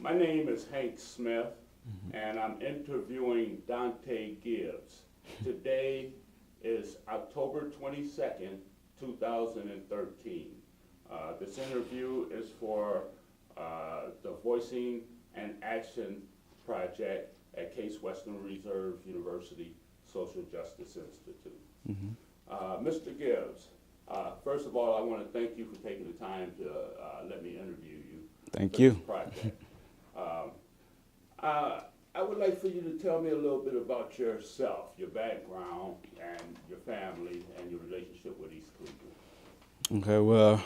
My name is Hank Smith, and I'm interviewing Donté Gibbs. Today is October 22nd, 2013. This interview is for the Voicing and Action Project at Case Western Reserve University Social Justice Institute. Mr. Gibbs, first of all, I want to thank you for taking the time to let me interview you. Thank for you. This project. I would like for you to tell me a little bit about yourself, your background, and your family, and your relationship with East Cleveland. Okay, well,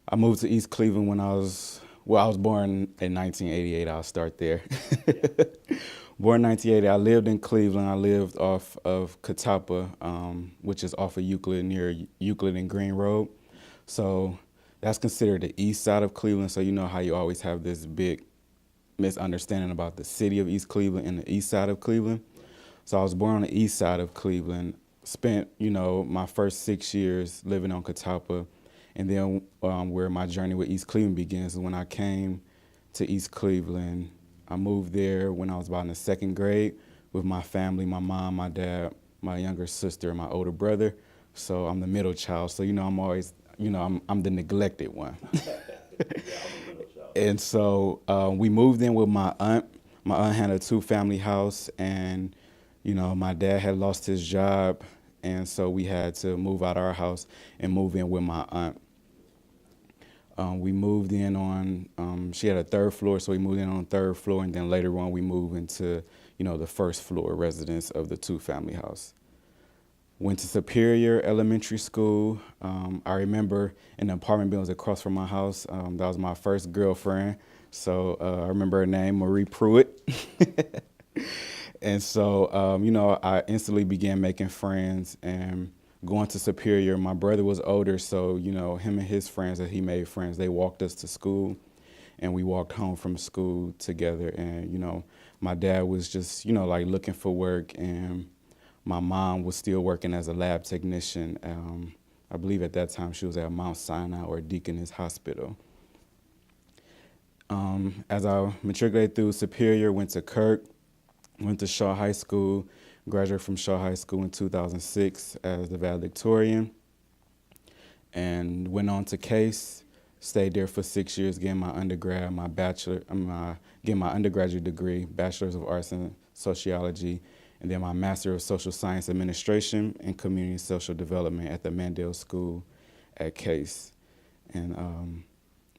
I moved to East Cleveland when I was born in 1988. I'll start there. Born in 1980, I lived in Cleveland. I lived off of Catawba, which is off of Euclid, near Euclid and Green Road. So that's considered the east side of Cleveland. So you know how you always have this big misunderstanding about the city of East Cleveland and the east side of Cleveland. So I was born on the east side of Cleveland, spent, my first 6 years living on Catawba. And then where my journey with East Cleveland begins is when I came to East Cleveland. I moved there when I was about in the second grade with my family, my mom, my dad, my younger sister, and my older brother. So I'm the middle child. So, I'm always, I'm the neglected one. And so we moved in with my aunt. My aunt had a two-family house, and, my dad had lost his job. And so we had to move out our house and move in with my aunt. We moved in on, she had a third floor, so we moved in on the third floor, and then later on we moved into, the first floor residence of the two-family house. Went to Superior Elementary School. I remember in the apartment buildings across from my house, that was my first girlfriend. So I remember her name, Marie Pruitt. And so, I instantly began making friends and going to Superior. My brother was older, so, him and his friends that he made friends, they walked us to school, and we walked home from school together. And, my dad was just, looking for work, and my mom was still working as a lab technician. I believe at that time she was at Mount Sinai or Deaconess Hospital. As I matriculated through Superior, went to Kirk, went to Shaw High School, graduated from Shaw High School in 2006 as the valedictorian, and went on to Case, stayed there for 6 years, getting my undergrad, getting my undergraduate degree, Bachelor's of Arts in Sociology, and then my Master of Social Science Administration and Community Social Development at the Mandel School at Case. And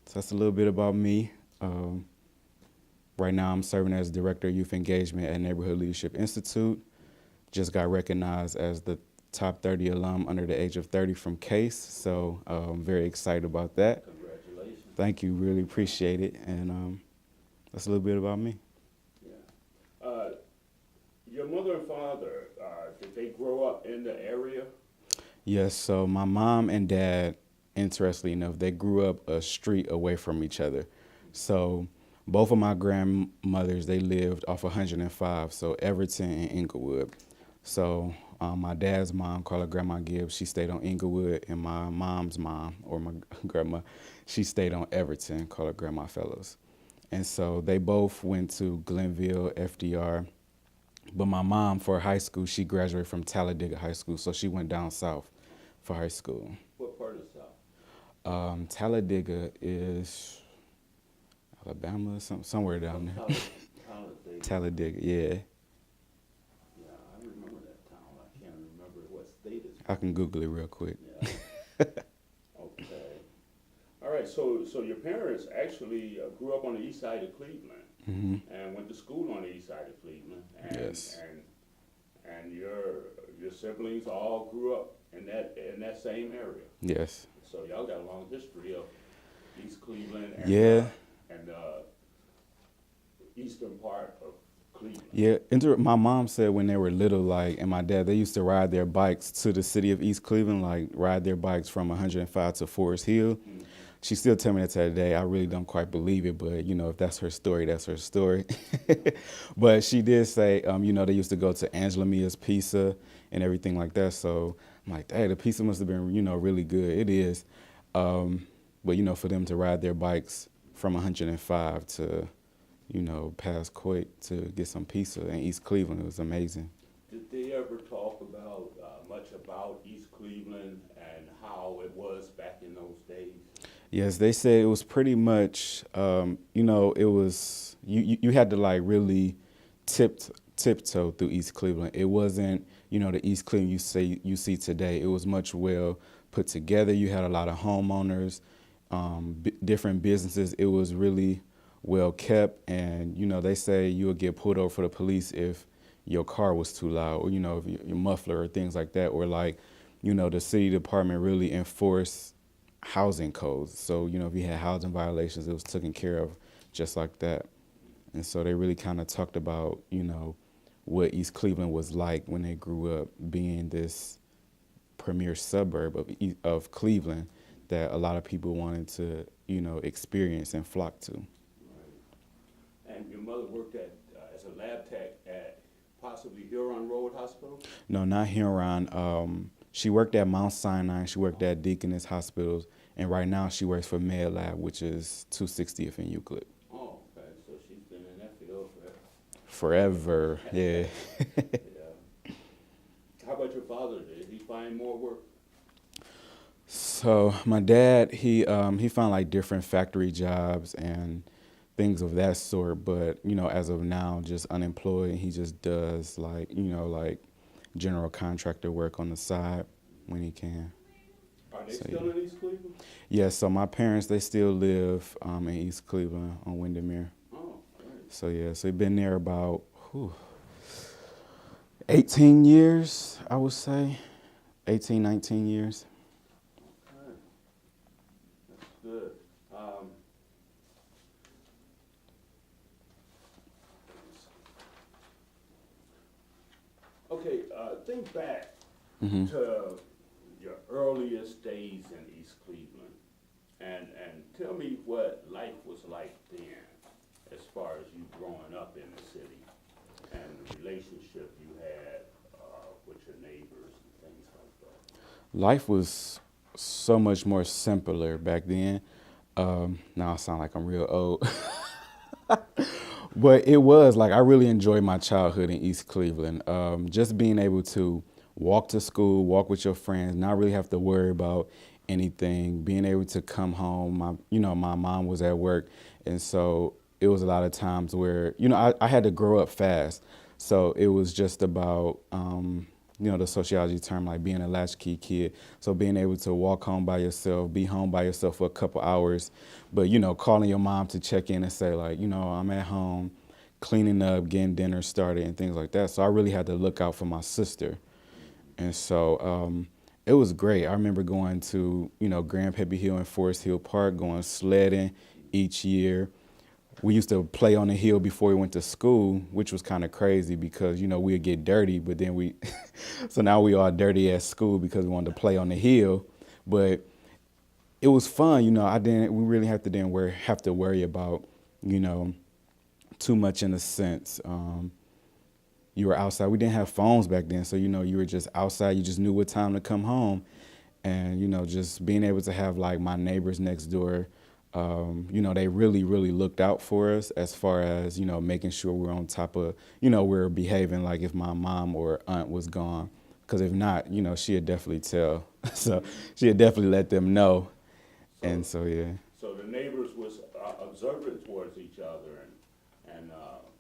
so that's a little bit about me. Right now I'm serving as Director of Youth Engagement at Neighborhood Leadership Institute. Just got recognized as the top 30 alum under the age of 30 from Case, so I'm very excited about that. Congratulations. Thank you, really appreciate it. And that's a little bit about me. Your mother and father, did they grow up in the area? Yes, so my mom and dad, interestingly enough, they grew up a street away from each other. So both of my grandmothers, they lived off 105, so Everton and Inglewood. So my dad's mom, called her Grandma Gibbs, she stayed on Inglewood, and my mom's mom, or my grandma, she stayed on Everton, called her Grandma Fellows. And so they both went to Glenville, FDR. But my mom, for high school, she graduated from Talladega High School, so she went down south for high school. What part of the South? Talladega is Alabama, somewhere down there. Talladega, yeah. Yeah, I remember that town. I can't remember what state it's I can Google it real quick. Yeah. Okay. All right, so your parents actually grew up on the east side of Cleveland. Mm-hmm. And went to school on the east side of Cleveland. And, Yes. And your siblings all grew up in that same area. Yes. So y'all got a long history of East Cleveland and Yeah. and eastern part of Cleveland. Yeah, my mom said when they were little, and my dad, they used to ride their bikes to the city of East Cleveland, ride their bikes from 105 to Forest Hill. Mm-hmm. She still tell me that today. I really don't quite believe it, but, if that's her story, that's her story. But she did say, they used to go to Angela Mia's Pizza and everything like that. So I'm like, hey, the pizza must have been, really good. It is. But, for them to ride their bikes from 105 to, past Coit to get some pizza in East Cleveland. It was amazing. Did they ever talk about much about East Cleveland and how it was back in those days? Yes, they said it was pretty much, it was, you had to like really tiptoe through East Cleveland. It wasn't, the East Cleveland you see today. It was much well put together. You had a lot of homeowners, different businesses. It was really well kept, and they say you would get pulled over for the police if your car was too loud, or if your muffler or things like that, or like, the city department really enforced housing codes. So if you had housing violations, it was taken care of just like that. And so they really kind of talked about what East Cleveland was like when they grew up, being this premier suburb of Cleveland that a lot of people wanted to experience and flock to. Right. And your mother worked as a lab tech at possibly Huron Road Hospital? No, not Huron. She worked at Mount Sinai. She worked at Deaconess Hospitals, and right now she works for Mayor Lab, which is 260th in Euclid. Oh, okay. So she's been in that field forever. Yeah. Yeah. How about your father? Did he find more work? So my dad, he found like different factory jobs and things of that sort, but as of now, just unemployed. He just does like general contractor work on the side when he can. Are they still in East Cleveland? Yeah, so my parents, they still live in East Cleveland on Windermere. Oh, great. So yeah, so they've been there about 18 years, I would say. 18, 19 years. Okay. That's good. Okay, think back to your earliest days in East Cleveland, and tell me what life was like then, as far as you growing up in the city, and the relationship you had with your neighbors and things like that. Life was so much more simpler back then. Now I sound like I'm real old. But it was like I really enjoyed my childhood in East Cleveland. Just being able to walk to school, walk with your friends, not really have to worry about anything. Being able to come home, my mom was at work, and so it was a lot of times where I had to grow up fast. So it was just about the sociology term, like being a latchkey kid. So being able to walk home by yourself, be home by yourself for a couple hours, but, calling your mom to check in and say like, I'm at home, cleaning up, getting dinner started and things like that. So I really had to look out for my sister. And so it was great. I remember going to, Grand Peppy Hill and Forest Hill Park, going sledding each year. We used to play on the hill before we went to school, which was kind of crazy because, we'd get dirty, but then so now we all dirty at school because we wanted to play on the hill. But it was fun, we really have to worry about, too much in a sense. You were outside. We didn't have phones back then, so, you were just outside. You just knew what time to come home. And, just being able to have like my neighbors next door, they really, really looked out for us as far as, making sure we're on top of, we're behaving like if my mom or aunt was gone. Because if not, she'd definitely tell. So she'd definitely let them know. And so, yeah. So the neighbors was observant towards each other and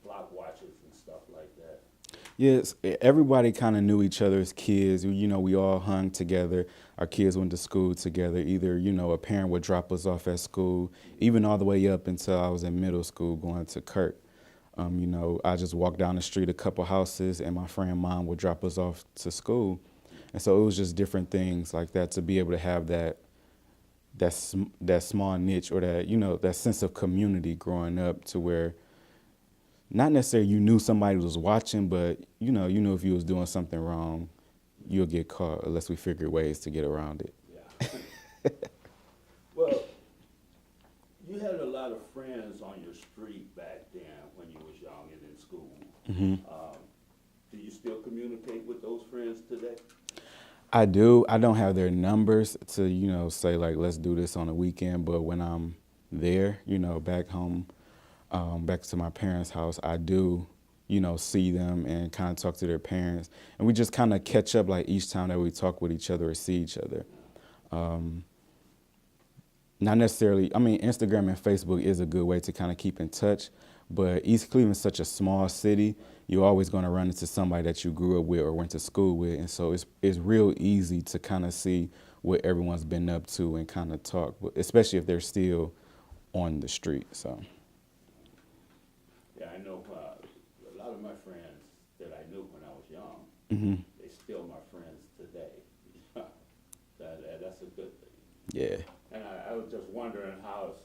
block watches and stuff like that. Yes, everybody kind of knew each other's kids. We all hung together. Our kids went to school together. Either, a parent would drop us off at school, even all the way up until I was in middle school going to Kirk. I just walked down the street a couple houses and my friend mom would drop us off to school. And so it was just different things like that to be able to have that small niche or that sense of community growing up to where not necessarily you knew somebody was watching, but you knew if you was doing something wrong, you'll get caught unless we figure ways to get around it. Yeah. Well, you had a lot of friends on your street back then when you was young and in school. Mm-hmm. Do you still communicate with those friends today? I do. I don't have their numbers to, say like, let's do this on the weekend. But when I'm there, back home, back to my parents' house, I do, see them and kind of talk to their parents. And we just kind of catch up like each time that we talk with each other or see each other. Not necessarily, I mean, Instagram and Facebook is a good way to kind of keep in touch, but East Cleveland's such a small city, you're always going to run into somebody that you grew up with or went to school with. And so it's real easy to kind of see what everyone's been up to and kind of talk, especially if they're still on the street. So. Yeah, I know a lot of my friends that I knew when I was young, Mm-hmm. they still my friends today. That's a good thing. Yeah. And I was just wondering how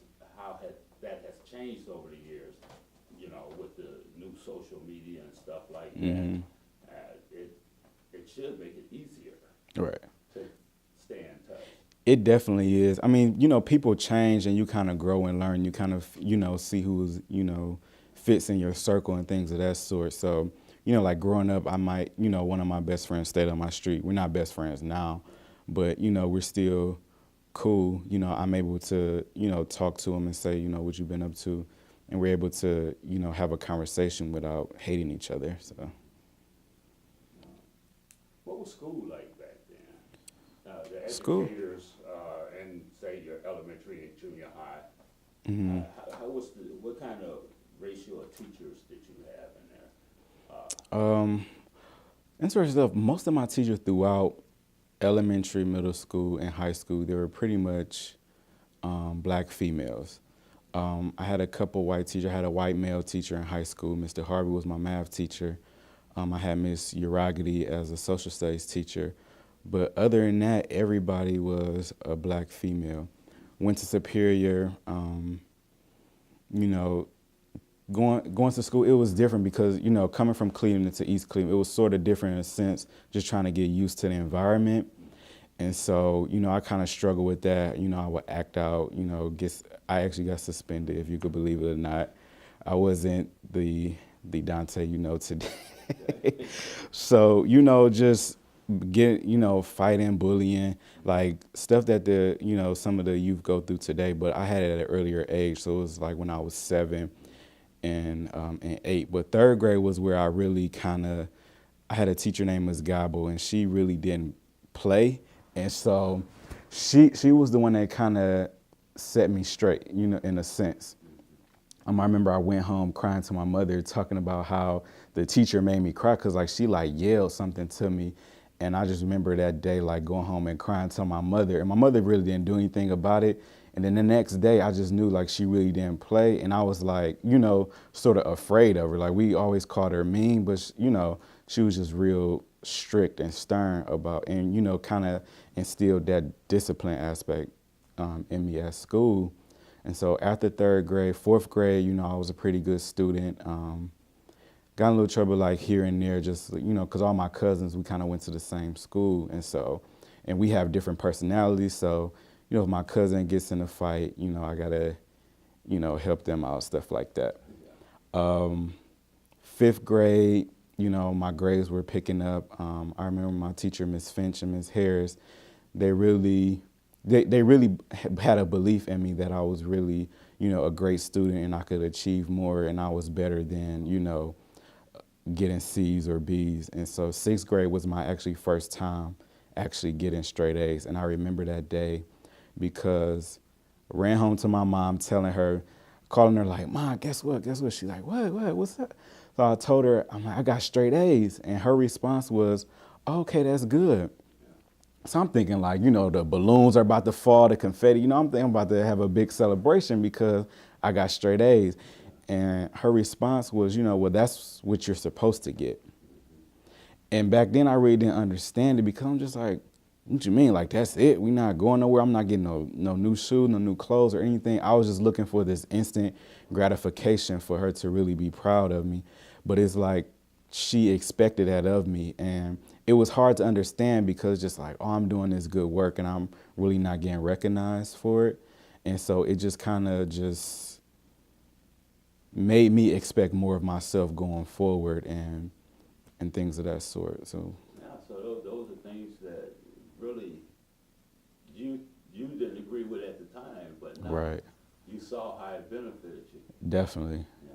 that has changed over the years, with the new social media and stuff like that. Mm-hmm. It should make it easier Right. to stay in touch. It definitely is. I mean, people change and you kind of grow and learn. You kind of, see who's, fits in your circle and things of that sort. So, like growing up, I might, one of my best friends stayed on my street. We're not best friends now, but, we're still cool. I'm able to, talk to him and say, what you've been up to. And we're able to, have a conversation without hating each other. So. What was school like back then? The School? educators in, say, your elementary and junior high, Mm-hmm. what kind of ratio of teachers did you have in there? Interesting stuff. Most of my teachers throughout elementary, middle school, and high school, they were pretty much black females. I had a couple white teachers. I had a white male teacher in high school. Mr. Harvey was my math teacher. I had Miss Uragity as a social studies teacher. But other than that, everybody was a black female. Went to Superior, going to school, it was different because, coming from Cleveland to East Cleveland, it was sort of different in a sense, just trying to get used to the environment. And so, I kind of struggled with that. I would act out, I actually got suspended, if you could believe it or not. I wasn't the Donté, today. So, just fighting, bullying, like stuff that some of the youth go through today, but I had it at an earlier age. So it was like when I was 7 and 8. But third grade was where I really I had a teacher named Ms. Gobble, and she really didn't play. And so she was the one that kind of set me straight, in a sense. I remember I went home crying to my mother, talking about how the teacher made me cry because she yelled something to me. And I just remember that day going home and crying to my mother. And my mother really didn't do anything about it. And then the next day I just knew she really didn't play. And I was sort of afraid of her. We always called her mean, but she was just real strict and stern about, and kind of instilled that discipline aspect in me at school. And so after third grade, fourth grade, I was a pretty good student. Got in a little trouble here and there, just, because all my cousins, we kind of went to the same school. And so, and we have different personalities. So, if my cousin gets in a fight, I got to, help them out, stuff like that. Fifth grade, my grades were picking up. I remember my teacher, Miss Finch and Miss Harris, they really had a belief in me that I was really, a great student and I could achieve more and I was better than, getting C's or B's. And so sixth grade was my actually first time actually getting straight A's. And I remember that day because I ran home to my mom telling her, calling her Mom, guess what? She's like, what, what's up? So I told her, I got straight A's. And her response was, okay, that's good. So I'm thinking the balloons are about to fall, the confetti, I'm thinking about to have a big celebration because I got straight A's. And her response was, well, that's what you're supposed to get. And back then I really didn't understand it because I'm just what you mean? That's it? We not going nowhere? I'm not getting no new shoes, no new clothes or anything. I was just looking for this instant gratification for her to really be proud of me. But it's she expected that of me. And it was hard to understand because just I'm doing this good work and I'm really not getting recognized for it. And so it just kind of just made me expect more of myself going forward and things of that sort. So yeah, so those are things that really you didn't agree with at the time, but now right. you saw how it benefited you. Definitely. Yeah,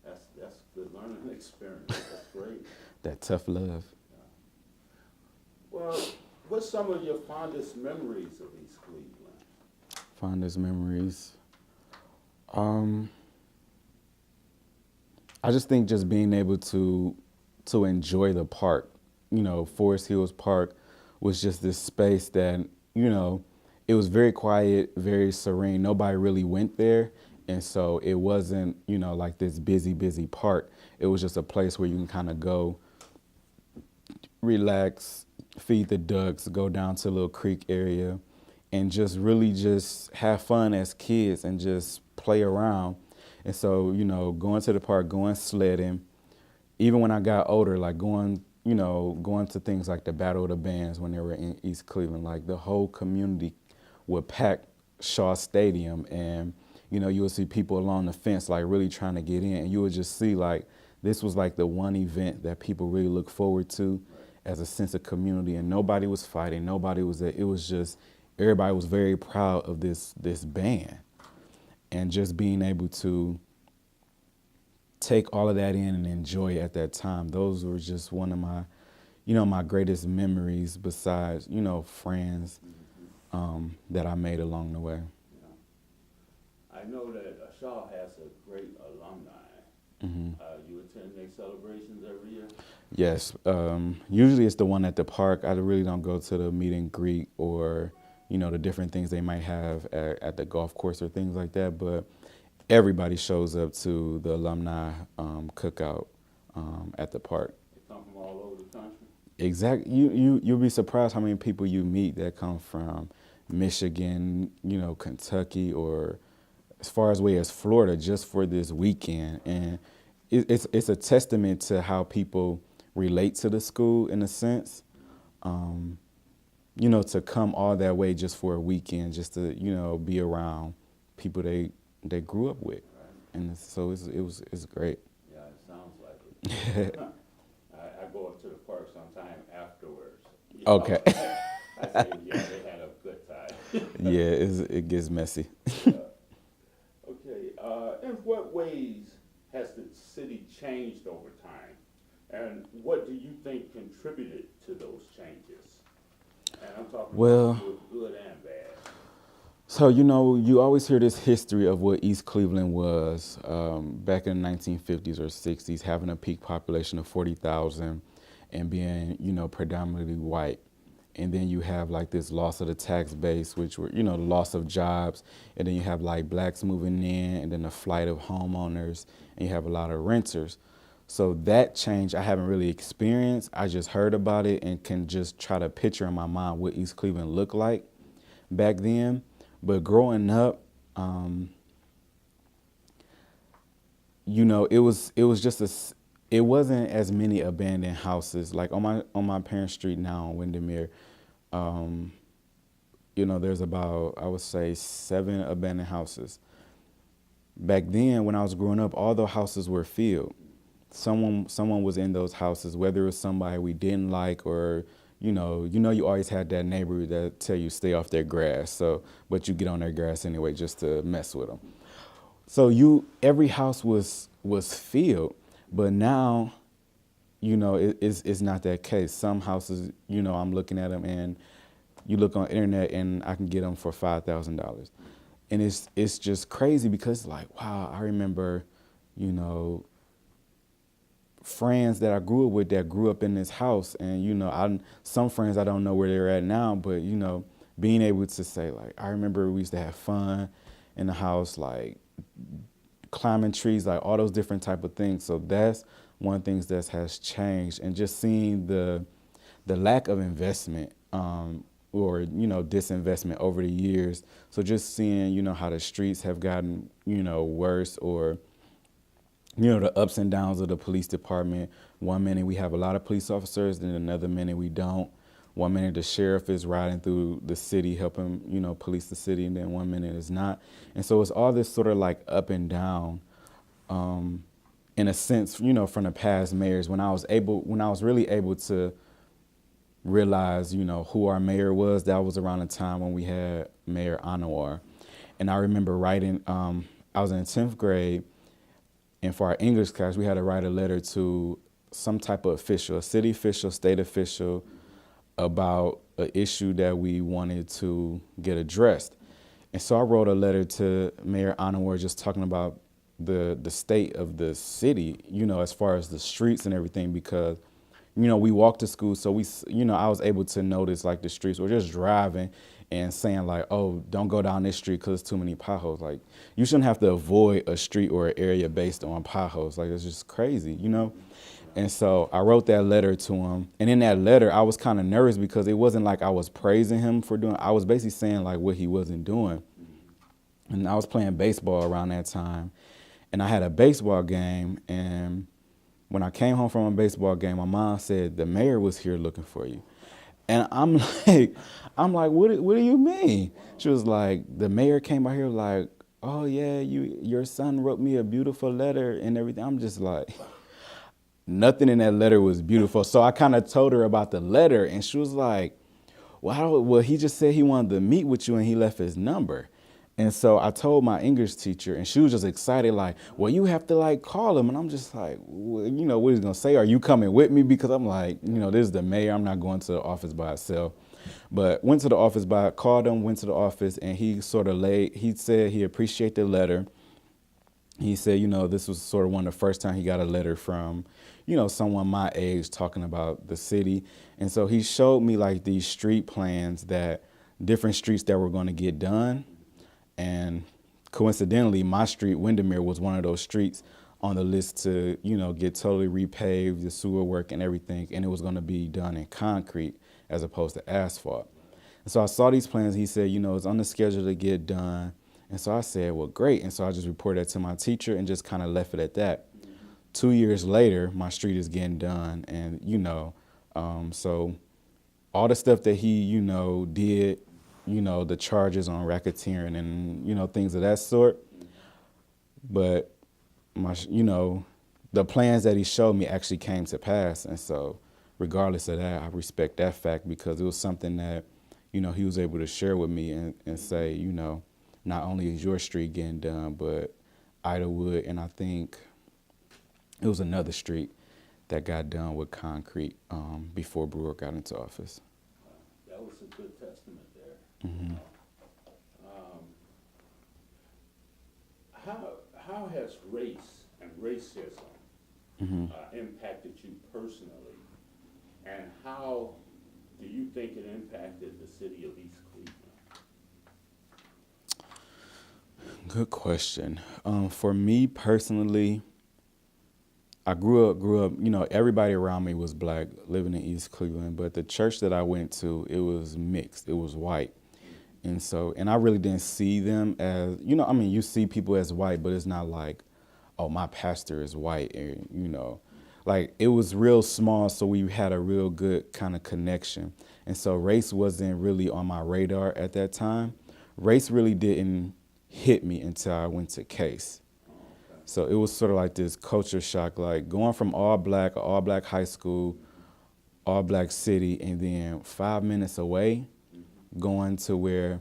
that's a good learning experience. That's great. That tough love. Yeah. Well, what's some of your fondest memories of East Cleveland? Fondest memories. I just think just being able to enjoy the park. You know, Forest Hills Park was just this space that, you know, it was very quiet, very serene. Nobody really went there. And so it wasn't, you know, like this busy park. It was just a place where you can kind of go, relax, feed the ducks, go down to a little creek area, and just really just have fun as kids and just play around. And so, you know, going to the park, going sledding, even when I got older, like going to things like the Battle of the Bands when they were in East Cleveland, like the whole community would pack Shaw Stadium, and, you know, you would see people along the fence, like really trying to get in, and you would just see like, this was like the one event that people really look forward to as a sense of community, and nobody was fighting, it was just, everybody was very proud of this band. And just being able to take all of that in and enjoy it at that time, those were just one of my, you know, my greatest memories besides, you know, friends that I made along the way. Yeah. I know that Shaw has a great alumni. You attend their celebrations every year? Yes. Usually it's the one at the park. I really don't go to the meet and greet or, you know, the different things they might have at the golf course or things like that. But everybody shows up to the alumni cookout at the park. They come from all over the country? Exactly. You'll be surprised how many people you meet that come from Michigan, you know, Kentucky, or as far away as Florida just for this weekend. And it's a testament to how people relate to the school in a sense. You know, to come all that way just for a weekend, just to, you know, be around people they grew up with. Right. And so it's great. Yeah, it sounds like it. I go up to the park sometime afterwards. You know? Okay. I say, yeah, they had a good time. Yeah, it gets messy. Yeah. Okay, in what ways has the city changed over time? And what do you think contributed to those changes? And I'm talking about good and bad. So, you know, you always hear this history of what East Cleveland was back in the 1950s or 60s, having a peak population of 40,000 and being, you know, predominantly white. And then you have like this loss of the tax base, which were, you know, the loss of jobs. And then you have like blacks moving in, and then the flight of homeowners, and you have a lot of renters. So that change I haven't really experienced. I just heard about it and can just try to picture in my mind what East Cleveland looked like back then. But growing up, you know, it wasn't as many abandoned houses. Like on my parents' street now on Windermere, you know, there's about, I would say, 7 abandoned houses. Back then, when I was growing up, all the houses were filled. Someone was in those houses, whether it was somebody we didn't like, or you always had that neighbor that tell you stay off their grass. So, but you get on their grass anyway just to mess with them. So every house was filled, but now, you know, it's not that case. Some houses, you know, I'm looking at them, and you look on the internet and I can get them for $5,000, and it's just crazy because like, wow, I remember, you know, friends that I grew up with that grew up in this house, and you know, some friends I don't know where they're at now, but you know, being able to say like, I remember we used to have fun in the house, like climbing trees, like all those different type of things. So that's one thing that has changed, and just seeing the lack of investment or, you know, disinvestment over the years. So just seeing, you know, how the streets have gotten, you know, worse, or you know, the ups and downs of the police department. One minute we have a lot of police officers, then another minute we don't. One minute the sheriff is riding through the city helping, you know, police the city, and then one minute it's not. And so it's all this sort of like up and down, in a sense, you know, from the past mayors. When I was really able to realize, you know, who our mayor was, that was around the time when we had Mayor Onunwor. And I remember writing, I was in 10th grade, and for our English class, we had to write a letter to some type of official, a city official, state official, about an issue that we wanted to get addressed. And so I wrote a letter to Mayor Onunwor just talking about the state of the city, as far as the streets and everything, because, we walked to school. So I was able to notice like the streets. We're just driving and saying like, oh, don't go down this street because there's too many potholes. Like, you shouldn't have to avoid a street or an area based on potholes. Like, it's just crazy, And so I wrote that letter to him. And in that letter, I was kind of nervous because it wasn't like I was praising him for doing, I was basically saying like what he wasn't doing. And I was playing baseball around that time. And I had a baseball game. And when I came home from a baseball game, my mom said, the mayor was here looking for you. And I'm like, what do you mean? She was like, the mayor came out here like, oh yeah, your son wrote me a beautiful letter and everything. I'm just like, nothing in that letter was beautiful. So I kind of told her about the letter, and she was like, well, he just said he wanted to meet with you and he left his number. And so I told my English teacher, and she was just excited, like, well, you have to like call him. And I'm just like, well, what he's gonna say? Are you coming with me? Because I'm like, this is the mayor. I'm not going to the office by myself. But went to the office called him, went to the office, and he he said he appreciated the letter. He said, this was sort of one of the first time he got a letter from, someone my age talking about the city. And so he showed me like these street plans, that different streets that were going to get done. And coincidentally, my street, Windermere, was one of those streets on the list to, get totally repaved, the sewer work and everything. And it was going to be done in concrete as opposed to asphalt. And so I saw these plans. He said, it's on the schedule to get done. And so I said, well, great. And so I just reported that to my teacher and just kind of left it at that. 2 years later, my street is getting done. And, so all the stuff that he, did, the charges on racketeering and, things of that sort. But the plans that he showed me actually came to pass. And so regardless of that, I respect that fact, because it was something that, he was able to share with me and say, not only is your street getting done, but Idlewood, and I think it was another street that got done with concrete before Brewer got into office. That was a good testament there. Mm-hmm. How has race and racism impacted you personally, and how do you think it impacted the city of East Cleveland? Good question. For me personally, I grew up, everybody around me was black living in East Cleveland, but the church that I went to, it was mixed, it was white. And I really didn't see them as, you see people as white, but it's not like, oh, my pastor is white, and, like it was real small. So we had a real good kind of connection. And so race wasn't really on my radar at that time. Race really didn't hit me until I went to Case. So it was sort of like this culture shock, like going from all black high school, all black city, and then 5 minutes away, going to where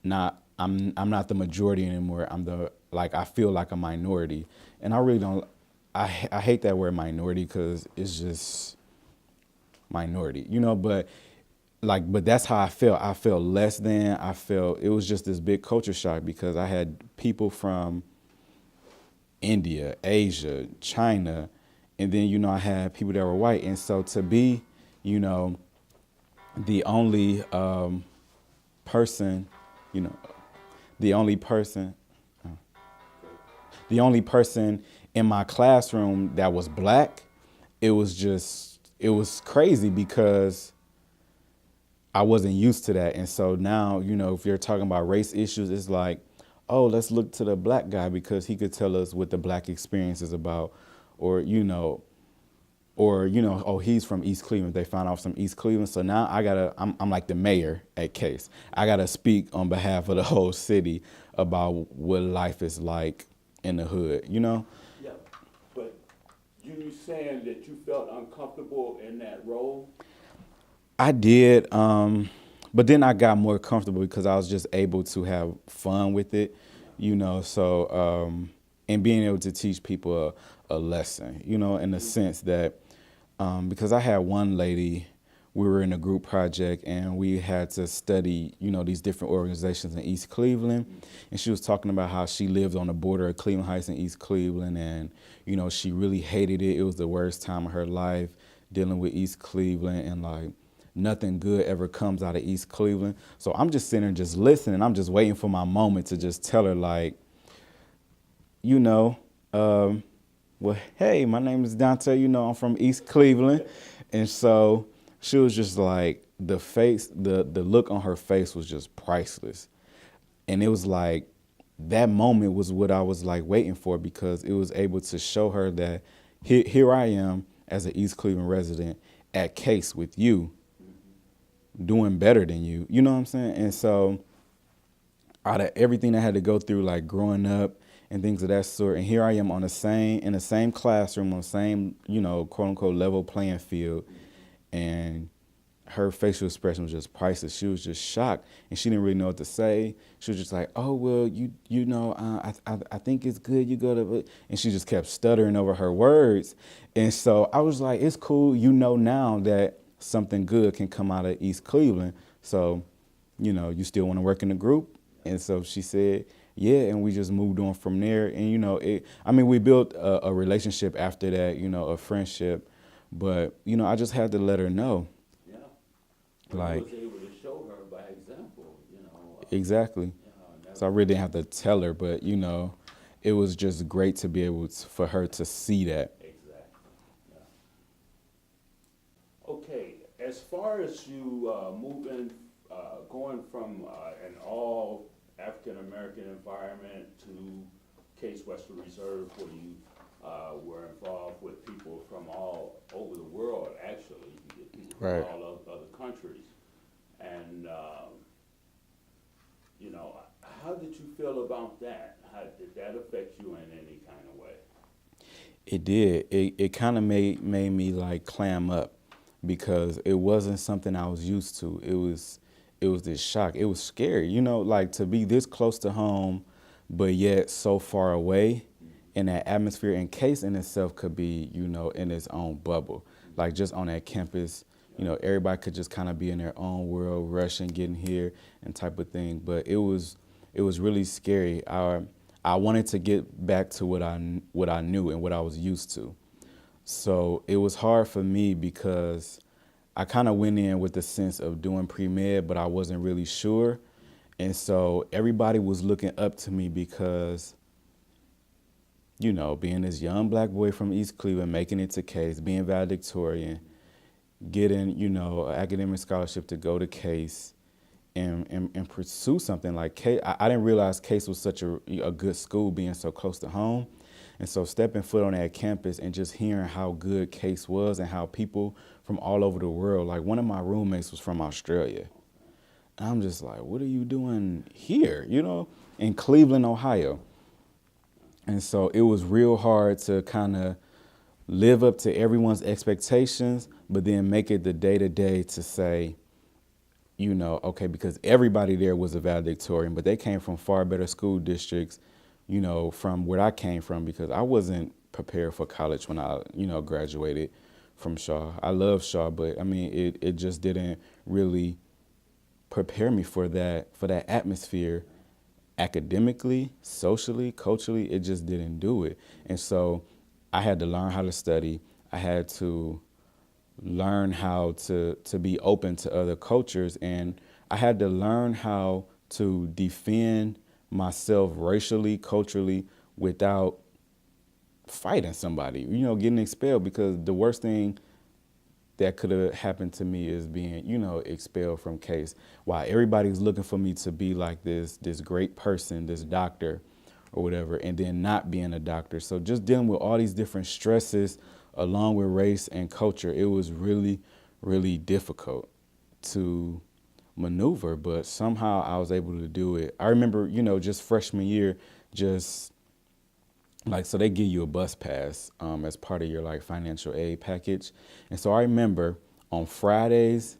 I'm not the majority anymore. I feel like a minority. And I really don't, I hate that word minority, because it's just minority, but that's how I felt. I felt less than. It was just this big culture shock, because I had people from India, Asia, China, and then, I had people that were white. And so to be, the only person, the only person in my classroom that was black, it was crazy, because I wasn't used to that. And so now, if you're talking about race issues, it's like, oh, let's look to the black guy, because he could tell us what the black experience is about, or, oh, he's from East Cleveland. They found out from East Cleveland. So now I'm like the mayor at Case. I got to speak on behalf of the whole city about what life is like in the hood, Yeah, but you saying that you felt uncomfortable in that role? I did, but then I got more comfortable because I was just able to have fun with it, you know. So and being able to teach people a lesson, you know, in the sense that because I had one lady, we were in a group project and we had to study, you know, these different organizations in East Cleveland. And she was talking about how she lived on the border of Cleveland Heights and East Cleveland. And, you know, she really hated it. It was the worst time of her life dealing with East Cleveland, and like nothing good ever comes out of East Cleveland. So I'm just sitting there just listening. I'm just waiting for my moment to just tell her, like, you know, well, hey, my name is Donté, you know, I'm from East Cleveland. And so she was just like, the look on her face was just priceless. And it was like, that moment was what I was like waiting for, because it was able to show her that here I am as an East Cleveland resident at Case with you, doing better than you. You know what I'm saying? And so out of everything I had to go through, like growing up and things of that sort, and here I am in the same classroom, on the same, you know, quote unquote level playing field, and her facial expression was just priceless. She was just shocked, and she didn't really know what to say. She was just like, "Oh well, you know, I think it's good you go to," and she just kept stuttering over her words. And so I was like, "It's cool, you know now that something good can come out of East Cleveland. So, you know, you still want to work in the group?" And so she said, "Yeah," and we just moved on from there. And you know, we built a relationship after that, you know, a friendship. But you know, I just had to let her know. Like, was able to show her by example, you know. Exactly. You know, So I really didn't have to tell her, but you know, it was just great to be able to, for her to see that. Exactly. Yeah. Okay, as far as you going from an all African American environment to Case Western Reserve, where you were involved with people from all over the world, actually. You get people Right. from all other countries. And, you know, how did you feel about that? How did that affect you in any kind of way? It did. It kind of made me like clam up, because it wasn't something I was used to. It was this shock. It was scary, you know, like to be this close to home, but yet so far away. In that atmosphere, and Case in itself could be, you know, in its own bubble. Like just on that campus, you know, everybody could just kind of be in their own world, rushing, getting here and type of thing. But it was really scary. I wanted to get back to what I knew and what I was used to. So it was hard for me because I kind of went in with the sense of doing pre-med, but I wasn't really sure. And so everybody was looking up to me because, you know, being this young black boy from East Cleveland, making it to Case, being valedictorian, getting, you know, an academic scholarship to go to Case and pursue something like Case. I didn't realize Case was such a good school, being so close to home. And so stepping foot on that campus and just hearing how good Case was and how people from all over the world, like one of my roommates was from Australia. And I'm just like, what are you doing here, you know, in Cleveland, Ohio? And so it was real hard to kind of live up to everyone's expectations, but then make it the day-to-day to say, you know, okay, because everybody there was a valedictorian, but they came from far better school districts, you know, from where I came from, because I wasn't prepared for college when I, you know, graduated from Shaw. I love Shaw, but I mean, it just didn't really prepare me for that atmosphere. Academically, socially, culturally, it just didn't do it. And so I had to learn how to study. I had to learn how to be open to other cultures. And I had to learn how to defend myself racially, culturally, without fighting somebody, you know, getting expelled. Because the worst thing that could have happened to me is being, you know, expelled from Case. While everybody's looking for me to be like this great person, this doctor or whatever, and then not being a doctor. So just dealing with all these different stresses along with race and culture, it was really, really difficult to maneuver, but somehow I was able to do it. I remember, you know, just freshman year, just like, so they give you a bus pass as part of your like financial aid package. And so I remember on Fridays,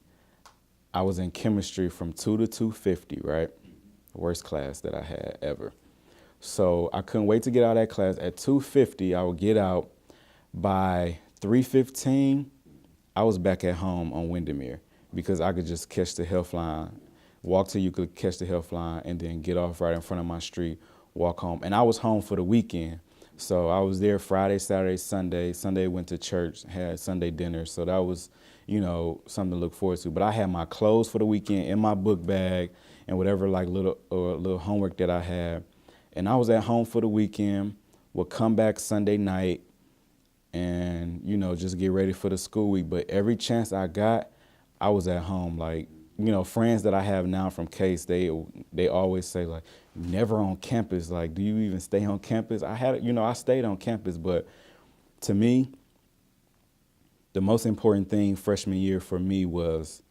I was in chemistry from 2 to 2:50, right? Worst class that I had ever. So I couldn't wait to get out of that class. At 2:50, I would get out. By 3:15, I was back at home on Windermere because I could just catch the health line, walk till you could catch the health line, and then get off right in front of my street, walk home. And I was home for the weekend. So I was there Friday, Saturday, Sunday. Sunday went to church, had Sunday dinner. So that was, something to look forward to. But I had my clothes for the weekend in my book bag and whatever like little homework that I had. And I was at home for the weekend, would come back Sunday night and, just get ready for the school week. But every chance I got, I was at home. Like, friends that I have now from Case, they always say, like, never on campus. Like, do you even stay on campus? I stayed on campus. But to me, the most important thing freshman year for me was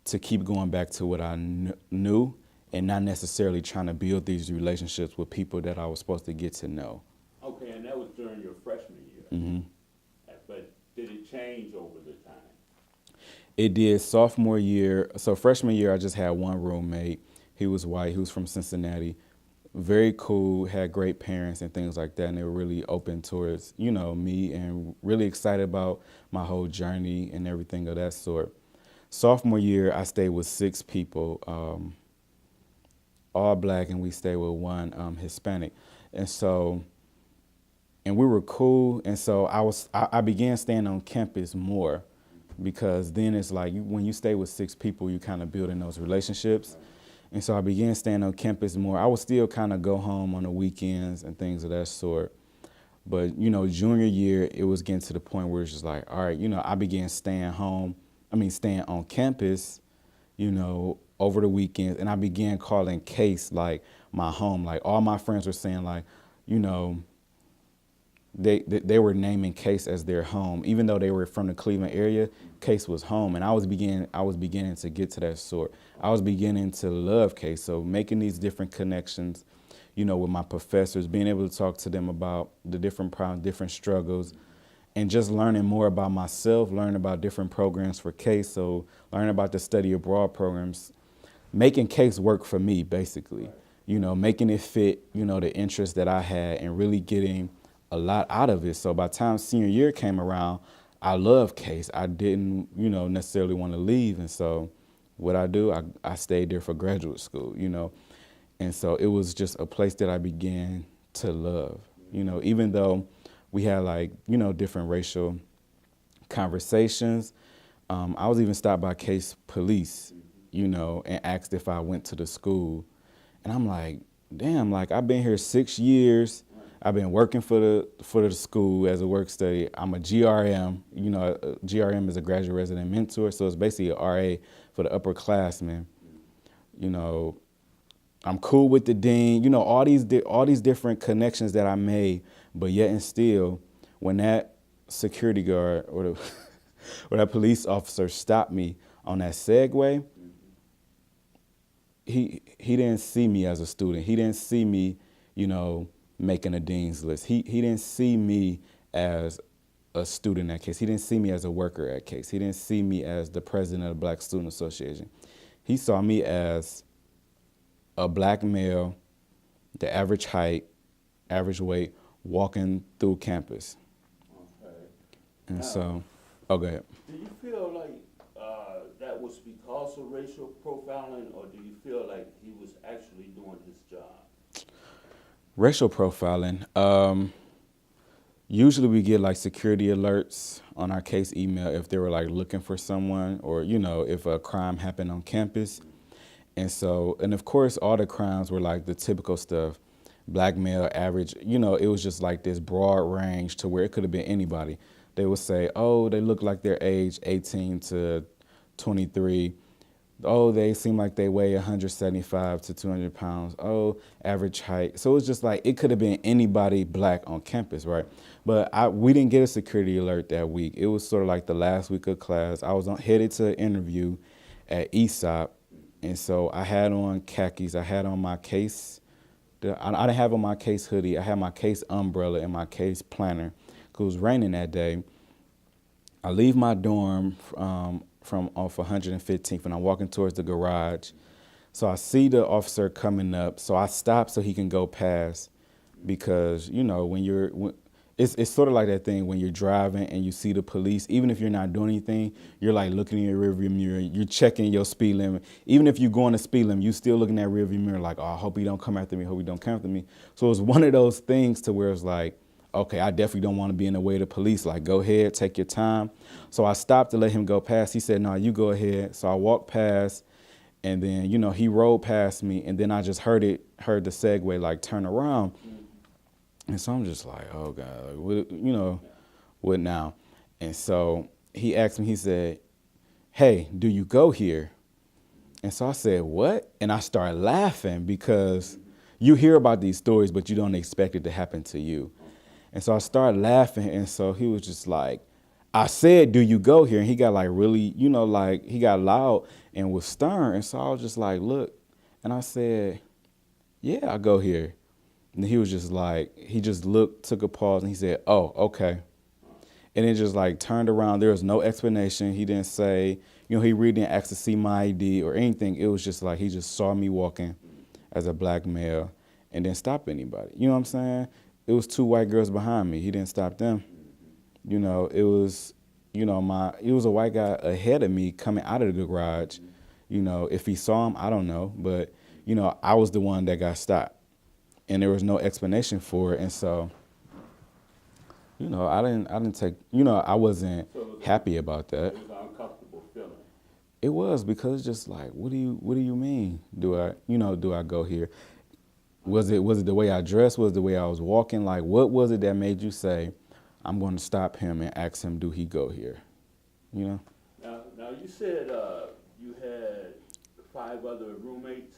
to keep going back to what I knew and not necessarily trying to build these relationships with people that I was supposed to get to know. Okay, and that was during your freshman year. Mm-hmm. But did it change over the time? It did. Sophomore year, so freshman year, I just had one roommate. He was white. He was from Cincinnati. Very cool, had great parents and things like that, and they were really open towards, me and really excited about my whole journey and everything of that sort. Sophomore year, I stayed with 6 people, all black, and we stayed with one Hispanic. And we were cool, and so I began staying on campus more because then it's like when you stay with 6 people, you kind of building those relationships. And so I began staying on campus more. I would still kind of go home on the weekends and things of that sort. But, junior year, it was getting to the point where it's just like, all right, I began staying on campus, over the weekends. And I began calling Case like my home. Like all my friends were saying like, they were naming Case as their home. Even though they were from the Cleveland area, Case was home. And I was beginning to get to that sort. I was beginning to love Case. So making these different connections, with my professors, being able to talk to them about the different problems, different struggles, and just learning more about myself, learning about different programs for Case. So learning about the study abroad programs, making Case work for me, basically, making it fit, the interests that I had and really getting a lot out of it. So by the time senior year came around, I loved Case. I didn't, necessarily want to leave. And so what I stayed there for graduate school, And so it was just a place that I began to love, even though we had like, different racial conversations. I was even stopped by Case police, and asked if I went to the school. And I'm like, damn, like I've been here 6 years. I've been working for the school as a work study. I'm a GRM. A GRM is a graduate resident mentor, so it's basically an RA for the upperclassmen. I'm cool with the dean. All these different connections that I made, but yet and still, when that security guard or that police officer stopped me on that Segway, he didn't see me as a student. He didn't see me, making a dean's list. He didn't see me as a student at Case. He didn't see me as a worker at Case. He didn't see me as the president of the Black Student Association. He saw me as a black male, the average height, average weight, walking through campus. Okay. And now, so, go ahead. Do you feel like that was because of racial profiling, or do you feel like he was actually doing his job? Racial profiling. Usually we get like security alerts on our Case email if they were like looking for someone or, if a crime happened on campus. And of course, all the crimes were like the typical stuff, black male, average, it was just like this broad range to where it could have been anybody. They would say, oh, they look like they're age 18 to 23. Oh, they seem like they weigh 175 to 200 pounds. Oh, average height. So it was just like, it could have been anybody black on campus, right? But we didn't get a security alert that week. It was sort of like the last week of class. I was headed to an interview at ESOP. And so I had on khakis. I had on my Case. I didn't have on my Case hoodie. I had my Case umbrella and my Case planner because it was raining that day. I leave my dorm from off 115th, and I'm walking towards the garage. So I see the officer coming up, so I stop so he can go past, because it's sort of like that thing when you're driving and you see the police. Even if you're not doing anything, you're like looking in your rearview mirror, you're checking your speed limit. Even if you're going to speed limit, you still looking at rearview mirror like, oh, I hope he don't come after me, hope he don't come after me. So it's one of those things to where it's like, okay, I definitely don't want to be in the way of the police. Like, go ahead, take your time. So I stopped to let him go past. He said, no, you go ahead. So I walked past, and then, he rolled past me, and then I just heard the segue, like, turn around. And so I'm just like, oh, God, like, what now? And so he asked me, he said, hey, do you go here? And so I said, what? And I started laughing, because you hear about these stories, but you don't expect it to happen to you. And so I started laughing, and so he was just like, I said, do you go here? And he got like really, like he got loud and was stern. And so I was just like, look, and I said, yeah, I go here. And he was just like, he just looked, took a pause, and he said, oh, okay. And it just like turned around. There was no explanation. He didn't say, he really didn't ask to see my ID or anything. It was just like he just saw me walking as a black male and didn't stop anybody. You know what I'm saying? It was 2 white girls behind me. He didn't stop them. It was, it was a white guy ahead of me coming out of the garage. If he saw him, I don't know. But, I was the one that got stopped. And there was no explanation for it. And so, I didn't take, I wasn't happy about that. It was an uncomfortable feeling. It was, because it's just like, what do you mean? Do I go here? Was it the way I dressed? Was it the way I was walking? Like, what was it that made you say, I'm going to stop him and ask him, do he go here? Now you said you had 5 other roommates.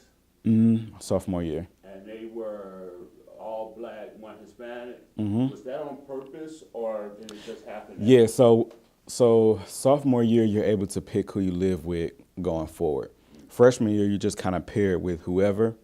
Sophomore year. And they were all black, 1 Hispanic. Was that on purpose, or did it just happen? Yeah, so sophomore year, you're able to pick who you live with going forward. Freshman year, you just kind of pair it with whoever,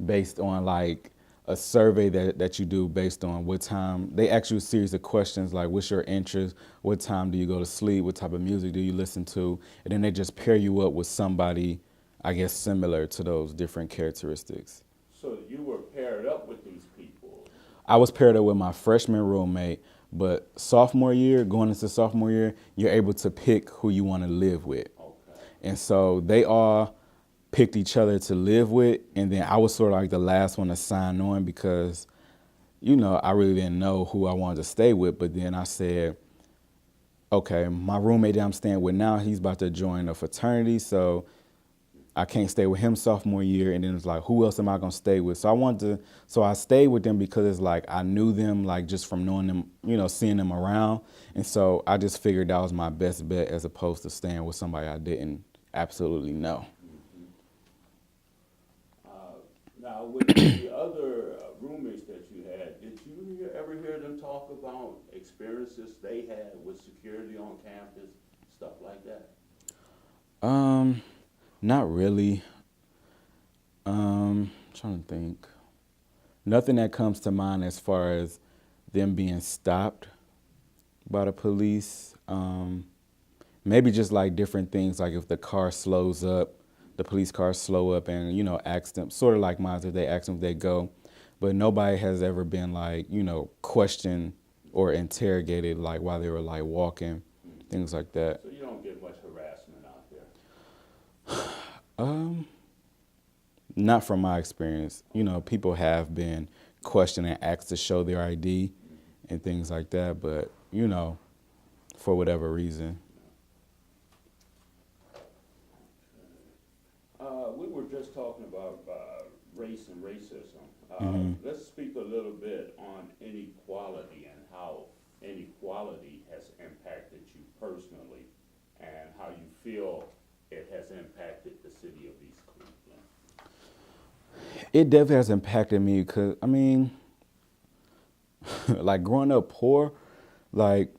based on like a survey that you do based on what time. They ask you a series of questions like, what's your interest? What time do you go to sleep? What type of music do you listen to? And then they just pair you up with somebody, I guess, similar to those different characteristics. So you were paired up with these people? I was paired up with my freshman roommate, but sophomore year, going into sophomore year, you're able to pick who you want to live with. Okay. And so they all picked each other to live with, and then I was sort of like the last one to sign on, because, I really didn't know who I wanted to stay with. But then I said, okay, my roommate that I'm staying with now, he's about to join a fraternity, so I can't stay with him sophomore year. And then it's like, who else am I going to stay with? So I stayed with them because it's like I knew them, like, just from knowing them, seeing them around. And so I just figured that was my best bet, as opposed to staying with somebody I didn't absolutely know. Now, with the other roommates that you had, did you ever hear them talk about experiences they had with security on campus, stuff like that? Not really. Trying to think. Nothing that comes to mind as far as them being stopped by the police. Maybe just like different things, like if the car slows up, the police cars slow up and, ask them, sort of like mine, if they ask them if they go. But nobody has ever been like, questioned or interrogated, like while they were like walking, things like that. So you don't get much harassment out there? Not from my experience. People have been questioned and asked to show their ID and things like that, but, for whatever reason. We were just talking about race and racism. Let's speak a little bit on inequality and how inequality has impacted you personally and how you feel it has impacted the city of East Cleveland. It definitely has impacted me because, like growing up poor, like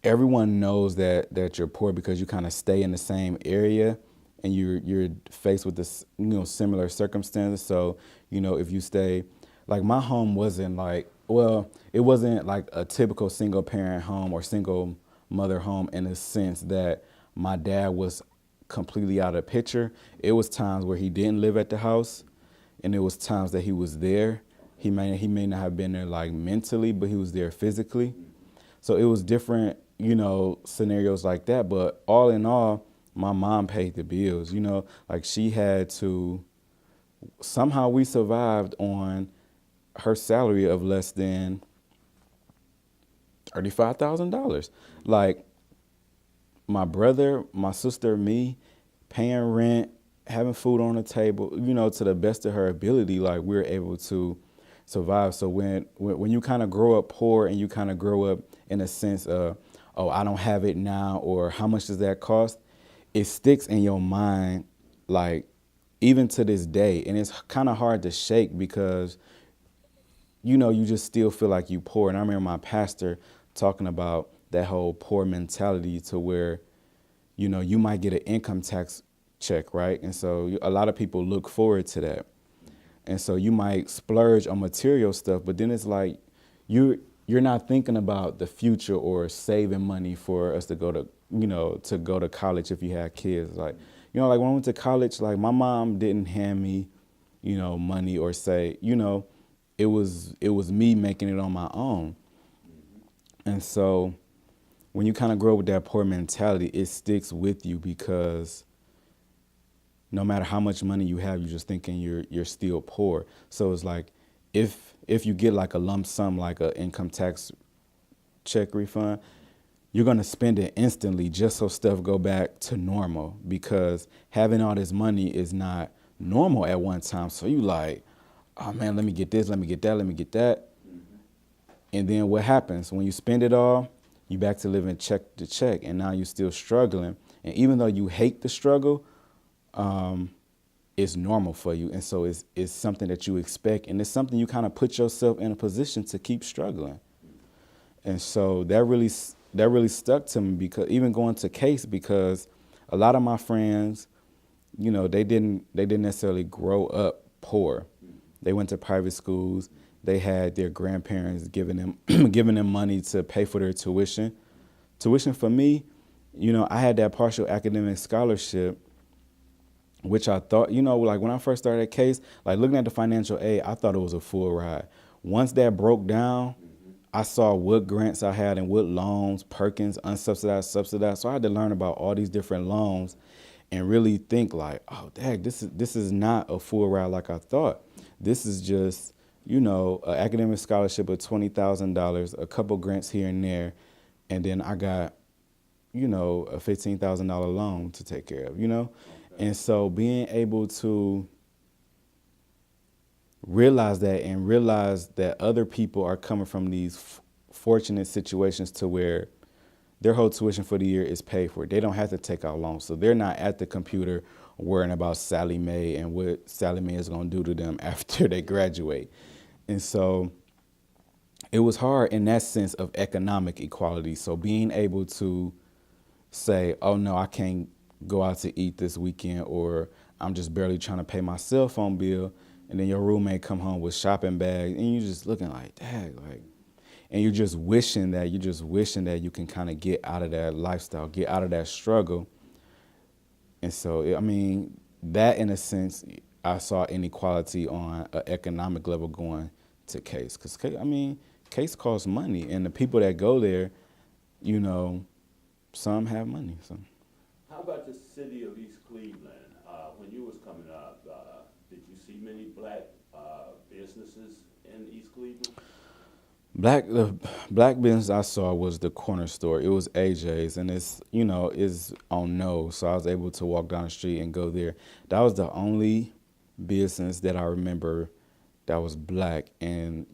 everyone knows that you're poor because you kind of stay in the same area and you're faced with this, similar circumstances. So, if you stay, like my home wasn't like, well, it wasn't like a typical single parent home or single mother home in the sense that my dad was completely out of the picture. It was times where he didn't live at the house, and it was times that he was there. He may not have been there like mentally, but he was there physically. So it was different, scenarios like that. But all in all, my mom paid the bills, like she had to, somehow we survived on her salary of less than $35,000. Like my brother, my sister, me, paying rent, having food on the table, to the best of her ability, like we're able to survive. So when you kind of grow up poor and you kind of grow up in a sense of, oh, I don't have it now, or how much does that cost? It sticks in your mind, like even to this day. And it's kind of hard to shake because, you just still feel like you poor. And I remember my pastor talking about that whole poor mentality to where, you might get an income tax check, right? And so a lot of people look forward to that. And so you might splurge on material stuff, but then it's like you're not thinking about the future or saving money for us to go to college if you had kids. Like, like when I went to college, like my mom didn't hand me, money or say, it was me making it on my own. And so when you kind of grow up with that poor mentality, it sticks with you because no matter how much money you have, you're just thinking you're still poor. So it's like if you get like a lump sum, like an income tax check refund, you're going to spend it instantly just so stuff go back to normal, because having all this money is not normal at one time. So you like, oh man, let me get this, let me get that, let me get that. And then what happens when you spend it all? You back to living check to check, and now you're still struggling. And even though you hate the struggle, it's normal for you. And so it's something that you expect, and it's something you kind of put yourself in a position to keep struggling. And so that really stuck to me, because even going to Case, because a lot of my friends, they didn't necessarily grow up poor. They went to private schools. They had their grandparents giving them money to pay for their tuition. Tuition for me, I had that partial academic scholarship, which I thought, like when I first started at Case, like looking at the financial aid, I thought it was a full ride. Once that broke down, I saw what grants I had and what loans, Perkins, unsubsidized, subsidized. So I had to learn about all these different loans and really think like, oh, dang, this is not a full ride like I thought. This is just, an academic scholarship of $20,000, a couple grants here and there, and then I got, a $15,000 loan to take care of, Okay. And so being able to realize that other people are coming from these fortunate situations to where their whole tuition for the year is paid for. They don't have to take out loans. So they're not at the computer worrying about Sally Mae and what Sally Mae is going to do to them after they graduate. And so it was hard in that sense of economic equality. So being able to say, oh, no, I can't go out to eat this weekend, or I'm just barely trying to pay my cell phone bill. And then your roommate come home with shopping bags, and you're just looking like, dang, like, and you're just wishing that you can kind of get out of that lifestyle, get out of that struggle. And so, I mean, that in a sense, I saw inequality on an economic level going to Case. Because, Case costs money, and the people that go there, some have money. So. How about the city of East Cleveland? When you was coming up, did you see many black businesses in East Cleveland? The black business I saw was the corner store. It was AJ's, and it's on No, so I was able to walk down the street and go there. That was the only business that I remember that was black, and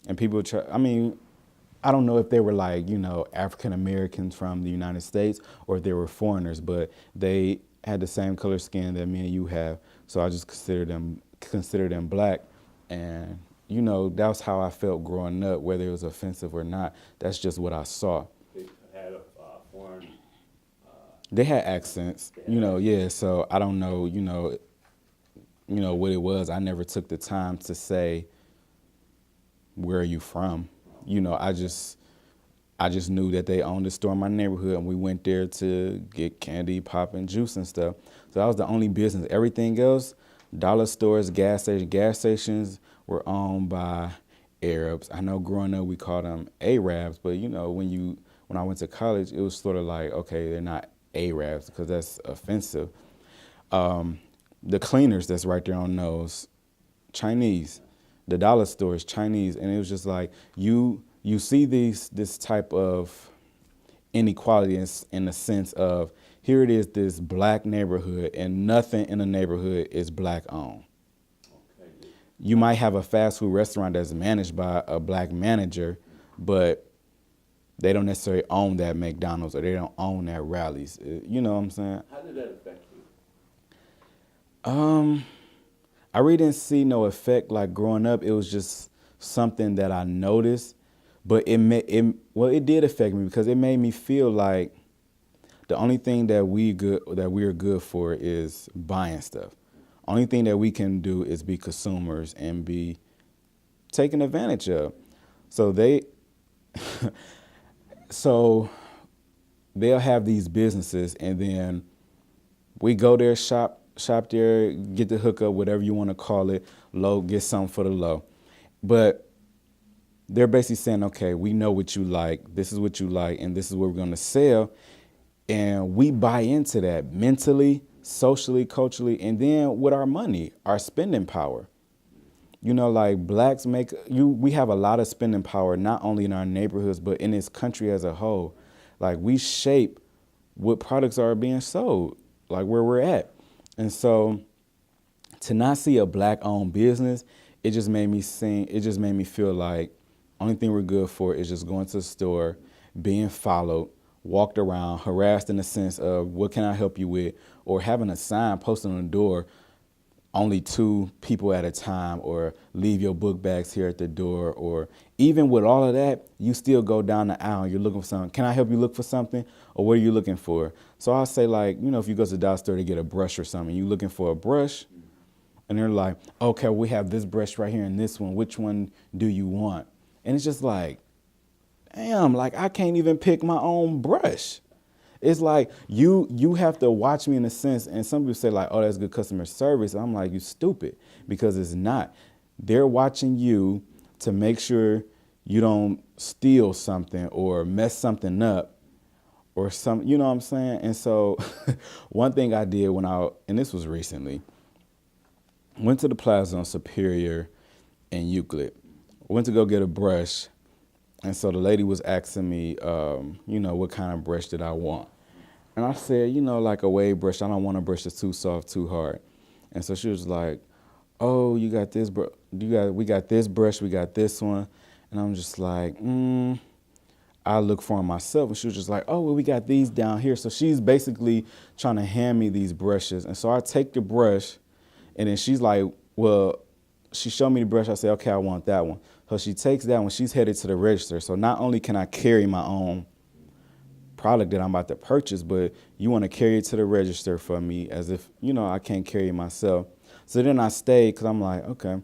and people try. I don't know if they were like African Americans from the United States or if they were foreigners, but they had the same color skin that me and you have, so I just consider them black, and. That was how I felt growing up, whether it was offensive or not. That's just what I saw. They had a foreign... They had accents, yeah, so I don't know, what it was. I never took the time to say, where are you from? I just knew that they owned a store in my neighborhood, and we went there to get candy, pop, and juice and stuff. So that was the only business. Everything else, dollar stores, gas stations were owned by Arabs. I know growing up we called them Arabs, but you know, when I went to college, it was sort of like, okay, they're not Arabs because that's offensive. The cleaners that's right there on those, Chinese. The dollar store is Chinese, and it was just like you see this type of inequality in the sense of here it is, this black neighborhood, and nothing in the neighborhood is black owned. Okay. You might have a fast food restaurant that's managed by a black manager, but they don't necessarily own that McDonald's or they don't own that Rally's. You know what I'm saying? How did that affect you? I really didn't see no effect like growing up. It was just something that I noticed, but it did affect me because it made me feel like the only thing that we're good for is buying stuff. Only thing that we can do is be consumers and be taken advantage of. So they'll have these businesses, and then we go there, shop there, get the hookup, whatever you want to call it, low, get something for the low. But they're basically saying, okay, we know what you like, this is what you like, and this is what we're going to sell. And we buy into that mentally, socially, culturally, and then with our money, our spending power. You know, like blacks we have a lot of spending power, not only in our neighborhoods, but in this country as a whole. Like we shape what products are being sold, like where we're at. And so to not see a black owned business, it just made me feel like only thing we're good for is just going to the store, being followed, walked around, harassed in the sense of what can I help you with, or having a sign posted on the door, only 2 people at a time, or leave your book bags here at the door, or even with all of that, you still go down the aisle and you're looking for something. Can I help you look for something? Or what are you looking for? So I'll say, like, you know, if you go to the dollar store to get a brush or something, you looking for a brush, and they're like, okay, we have this brush right here and this one. Which one do you want? And it's just like, damn, like I can't even pick my own brush. It's like you have to watch me in a sense, and some people say like, oh, that's good customer service. I'm like, you stupid, because it's not. They're watching you to make sure you don't steal something or mess something up or some, you know what I'm saying? And so one thing I did and this was recently, went to the plaza on Superior and Euclid. Went to go get a brush. And so the lady was asking me, you know, what kind of brush did I want? And I said, you know, like a wave brush. I don't want a brush that's too soft, too hard. And so she was like, oh, you got this, we got this brush, we got this one. And I'm just like, I look for them myself. And she was just like, oh, well, we got these down here. So she's basically trying to hand me these brushes. And so I take the brush, and then she's like, well, she showed me the brush. I said, okay, I want that one. So she takes that one. She's headed to the register. So not only can I carry my own product that I'm about to purchase, but you want to carry it to the register for me as if, you know, I can't carry it myself. So then I stayed because I'm like, okay,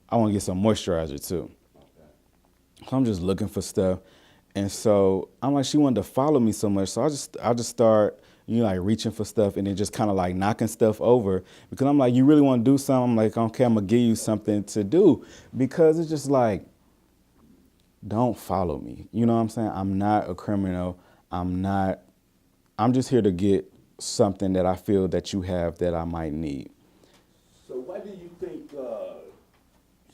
I want to get some moisturizer too. So I'm just looking for stuff. And so I'm like, she wanted to follow me so much. So I just start, you know, like reaching for stuff and then just kind of like knocking stuff over, because I'm like, you really want to do something? I'm like, okay, I'm going to give you something to do, because it's just like, don't follow me. You know what I'm saying? I'm not a criminal. I'm just here to get something that I feel that you have that I might need. So why do you think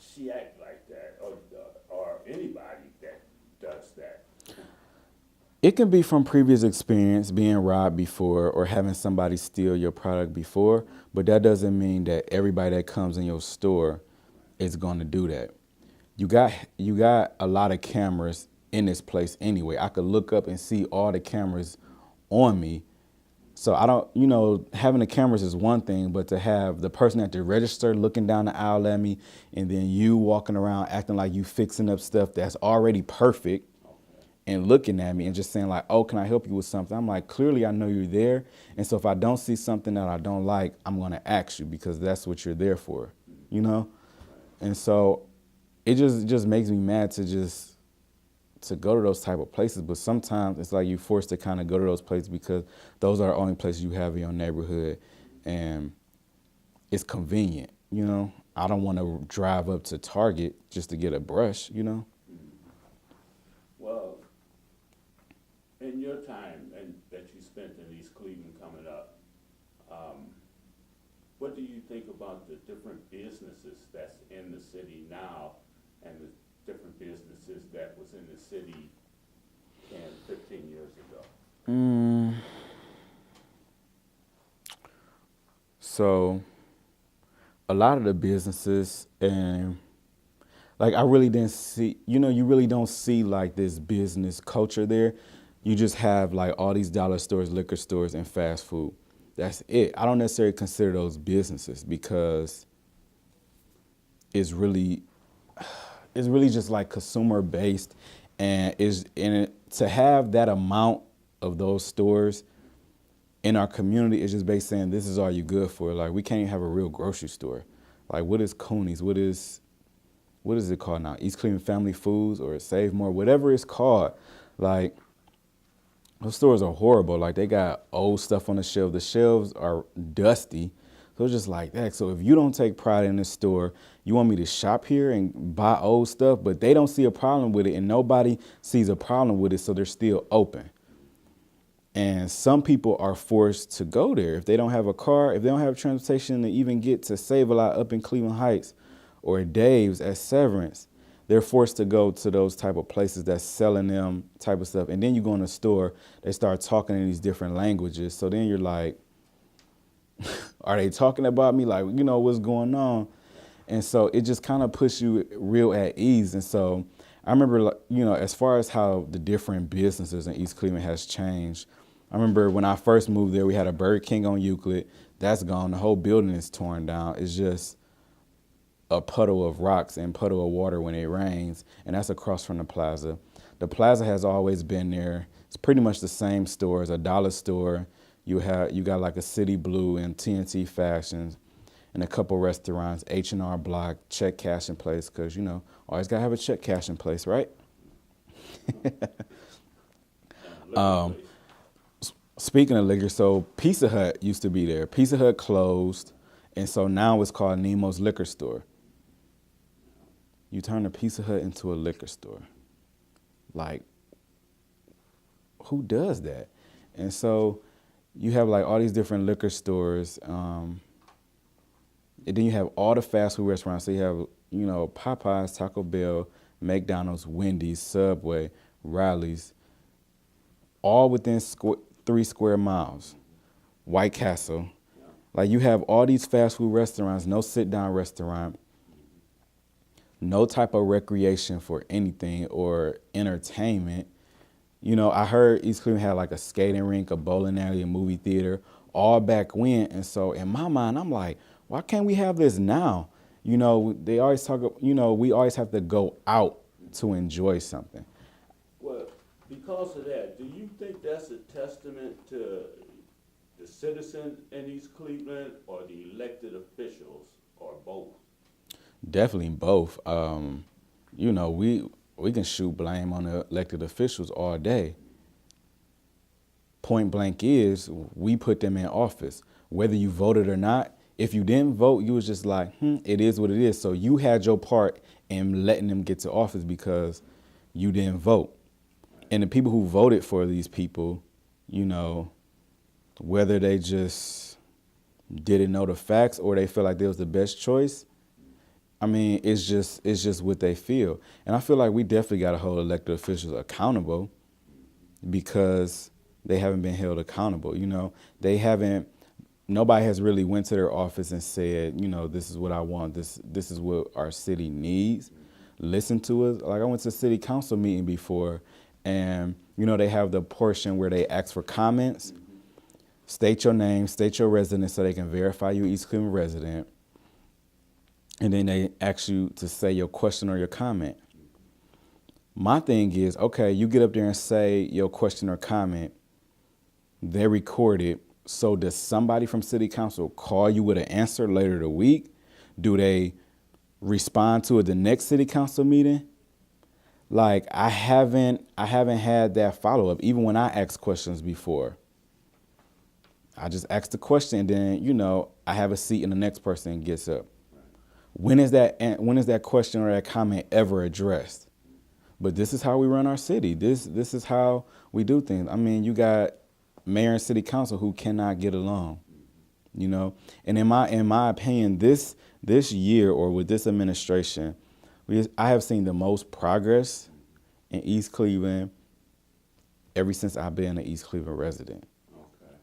she act like that, or anybody that does that? It can be from previous experience, being robbed before or having somebody steal your product before, but that doesn't mean that everybody that comes in your store is going to do that. You got a lot of cameras in this place anyway. I could look up and see all the cameras on me. So I don't, you know, having the cameras is one thing, but to have the person at the register looking down the aisle at me, and then you walking around acting like you fixing up stuff that's already perfect and looking at me and just saying like, oh, can I help you with something? I'm like, clearly I know you're there. And so if I don't see something that I don't like, I'm going to ask you, because that's what you're there for, you know? And so it just makes me mad to just to go to those type of places, but sometimes it's like you're forced to kind of go to those places because those are the only places you have in your neighborhood, and it's convenient, you know. I don't want to drive up to Target just to get a brush, you know. Well, in your time and that you spent in East Cleveland coming up, what do you think about the different businesses that's in the city now and the different businesses that was in the city 10, 15 years ago? So a lot of the businesses, and like I really didn't see, you know, you really don't see like this business culture there. You just have like all these dollar stores, liquor stores, and fast food. That's it. I don't necessarily consider those businesses because it's really just like consumer based, and to have that amount of those stores in our community is just based saying this is all you good for. Like we can't even have a real grocery store. Like what is Cooney's? What is it called now? East Cleveland Family Foods or Save More, whatever it's called. Like those stores are horrible. Like they got old stuff on the shelves. The shelves are dusty. So it's just like that. So if you don't take pride in this store, you want me to shop here and buy old stuff, but they don't see a problem with it and nobody sees a problem with it, so they're still open. And some people are forced to go there. If they don't have a car, if they don't have transportation to even get to Save a Lot up in Cleveland Heights or Dave's at Severance, they're forced to go to those type of places that's selling them type of stuff. And then you go in the store, they start talking in these different languages. So then you're like, are they talking about me? Like, you know, what's going on? And so it just kind of puts you real at ease. And so I remember, you know, as far as how the different businesses in East Cleveland has changed, I remember when I first moved there, we had a Burger King on Euclid. That's gone. The whole building is torn down. It's just a puddle of rocks and puddle of water when it rains, and that's across from the plaza. The plaza has always been there. It's pretty much the same stores, a dollar store. You got like a City Blue and TNT Fashions and a couple restaurants, H&R Block, check cashing place, because, you know, always got to have a check cashing place, right? Speaking of liquor, so Pizza Hut used to be there. Pizza Hut closed, and so now it's called Nemo's Liquor Store. You turn a Pizza Hut into a liquor store. Like, who does that? And so you have like all these different liquor stores, and then you have all the fast food restaurants. So you have, you know, Popeyes, Taco Bell, McDonald's, Wendy's, Subway, Riley's, all within 3 square miles. White Castle. Like you have all these fast food restaurants, no sit-down restaurant, no type of recreation for anything or entertainment. You know, I heard East Cleveland had like a skating rink, a bowling alley, a movie theater, all back when. And so in my mind, I'm like, why can't we have this now? You know, they always talk, you know, we always have to go out to enjoy something. Well, because of that, do you think that's a testament to the citizens in East Cleveland or the elected officials, or both? Definitely both. You know, we can shoot blame on the elected officials all day. Point blank is, we put them in office. Whether you voted or not, if you didn't vote, you was just like, it is what it is. So you had your part in letting them get to office because you didn't vote. And the people who voted for these people, you know, whether they just didn't know the facts or they feel like they was the best choice, I mean, it's just what they feel. And I feel like we definitely got to hold elected officials accountable because they haven't been held accountable. You know, nobody has really went to their office and said, you know, this is what I want. This is what our city needs. Listen to us. Like I went to a city council meeting before, and, you know, they have the portion where they ask for comments. State your name, state your residence so they can verify you East Cleveland resident. And then they ask you to say your question or your comment. My thing is, okay, you get up there and say your question or comment. They record it. So does somebody from city council call you with an answer later the week? Do they respond to it the next city council meeting? like I haven't had that follow up. Even when I asked questions before, I just ask the question, and then I have a seat, and the next person gets up. When is that question or that comment ever addressed? But this is how we run our city. This is how we do things. I mean, you got mayor and city council who cannot get along, And in my opinion, this year or with this administration, I have seen the most progress in East Cleveland ever since I've been an East Cleveland resident. Okay.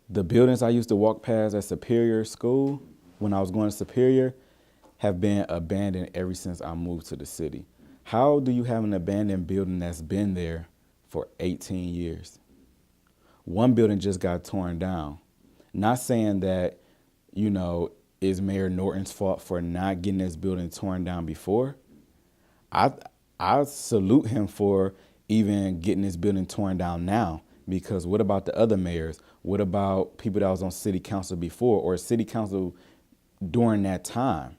The buildings I used to walk past at Superior School when I was going to Superior have been abandoned ever since I moved to the city. How do you have an abandoned building that's been there for 18 years? One building just got torn down. Not saying that, is Mayor Norton's fault for not getting this building torn down before. I salute him for even getting this building torn down now, because what about the other mayors? What about people that was on city council before or city council during that time?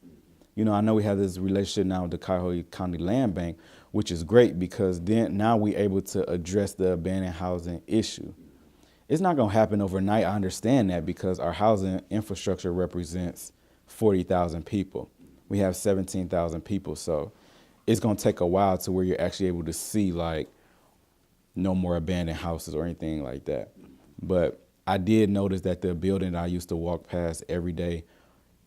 I know we have this relationship now with the Cuyahoga County Land Bank, which is great because then now we're able to address the abandoned housing issue. It's not going to happen overnight. I understand that because our housing infrastructure represents 40,000 people. We have 17,000 people. So it's going to take a while to where you're actually able to see like no more abandoned houses or anything like that. But I did notice that the building that I used to walk past every day,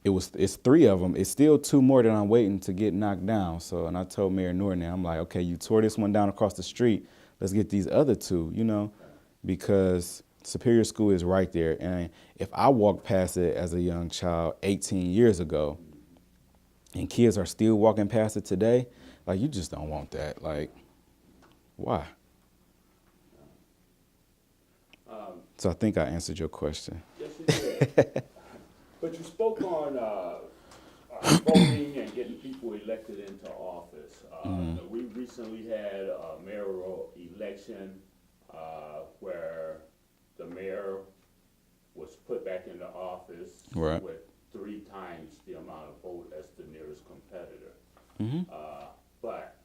it's 3 of them. It's still 2 more that I'm waiting to get knocked down. So, and I told Mayor Norton, I'm like, okay, you tore this one down across the street. Let's get these other 2, because Superior School is right there. And if I walked past it as a young child 18 years ago and kids are still walking past it today, like, you just don't want that. Like, why? So I think I answered your question. Yes, you did. But you spoke on voting and getting people elected into office. We recently had a mayoral election where the mayor was put back into office Right. with 3 times the amount of vote as the nearest competitor. But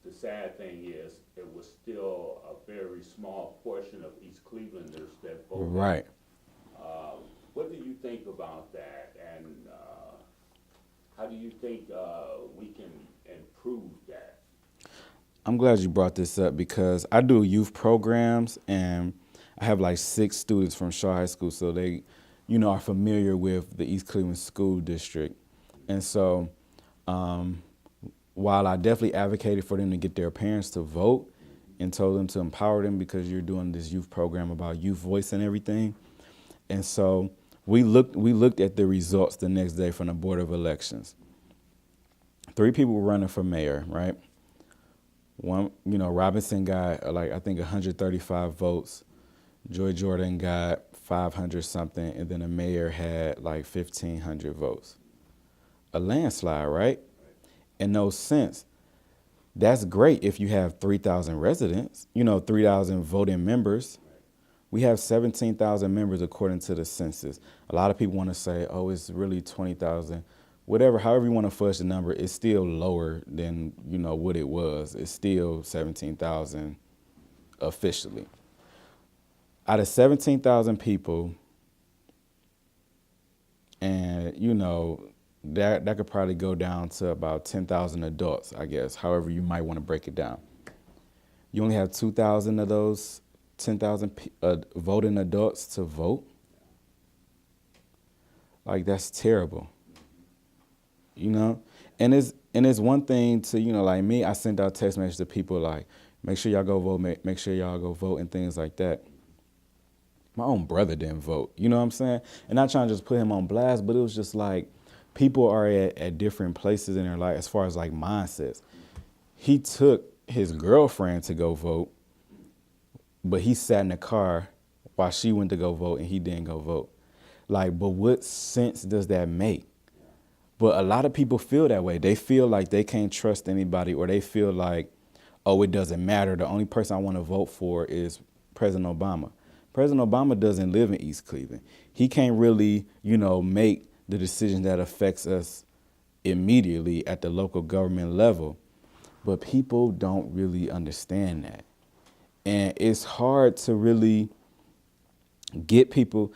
the sad thing is it was still a very small portion of East Clevelanders that voted. Right. What do you think about that, and how do you think we can improve that? I'm glad you brought this up because I do youth programs and I have like 6 students from Shaw High School, so they, are familiar with the East Cleveland School District. And so while I definitely advocated for them to get their parents to vote and told them to empower them because you're doing this youth program about youth voice and everything. And so we looked at the results the next day from the Board of Elections. 3 people were running for mayor, right? One, Robinson got I think 135 votes. Joy Jordan got 500 something, and then the mayor had like 1,500 votes. A landslide, right? In no sense. That's great if you have 3,000 residents, 3,000 voting members. We have 17,000 members according to the census. A lot of people want to say, oh, it's really 20,000. Whatever, however you want to fudge the number, it's still lower than, what it was. It's still 17,000 officially. Out of 17,000 people, and, that could probably go down to about 10,000 adults, I guess, however you might want to break it down. You only have 2,000 of those 10,000 voting adults to vote. Like, that's terrible. And it's one thing to, like me, I sent out text messages to people like, make sure y'all go vote, make sure y'all go vote and things like that. My own brother didn't vote, you know what I'm saying? And not trying to just put him on blast, but it was just like, people are at different places in their life as far as like mindsets. He took his girlfriend to go vote, but he sat in the car while she went to go vote and he didn't go vote. Like, but what sense does that make? But a lot of people feel that way. They feel like they can't trust anybody, or they feel like, oh, it doesn't matter. The only person I want to vote for is President Obama. President Obama doesn't live in East Cleveland. He can't really, make the decision that affects us immediately at the local government level. But people don't really understand that. And it's hard to really get people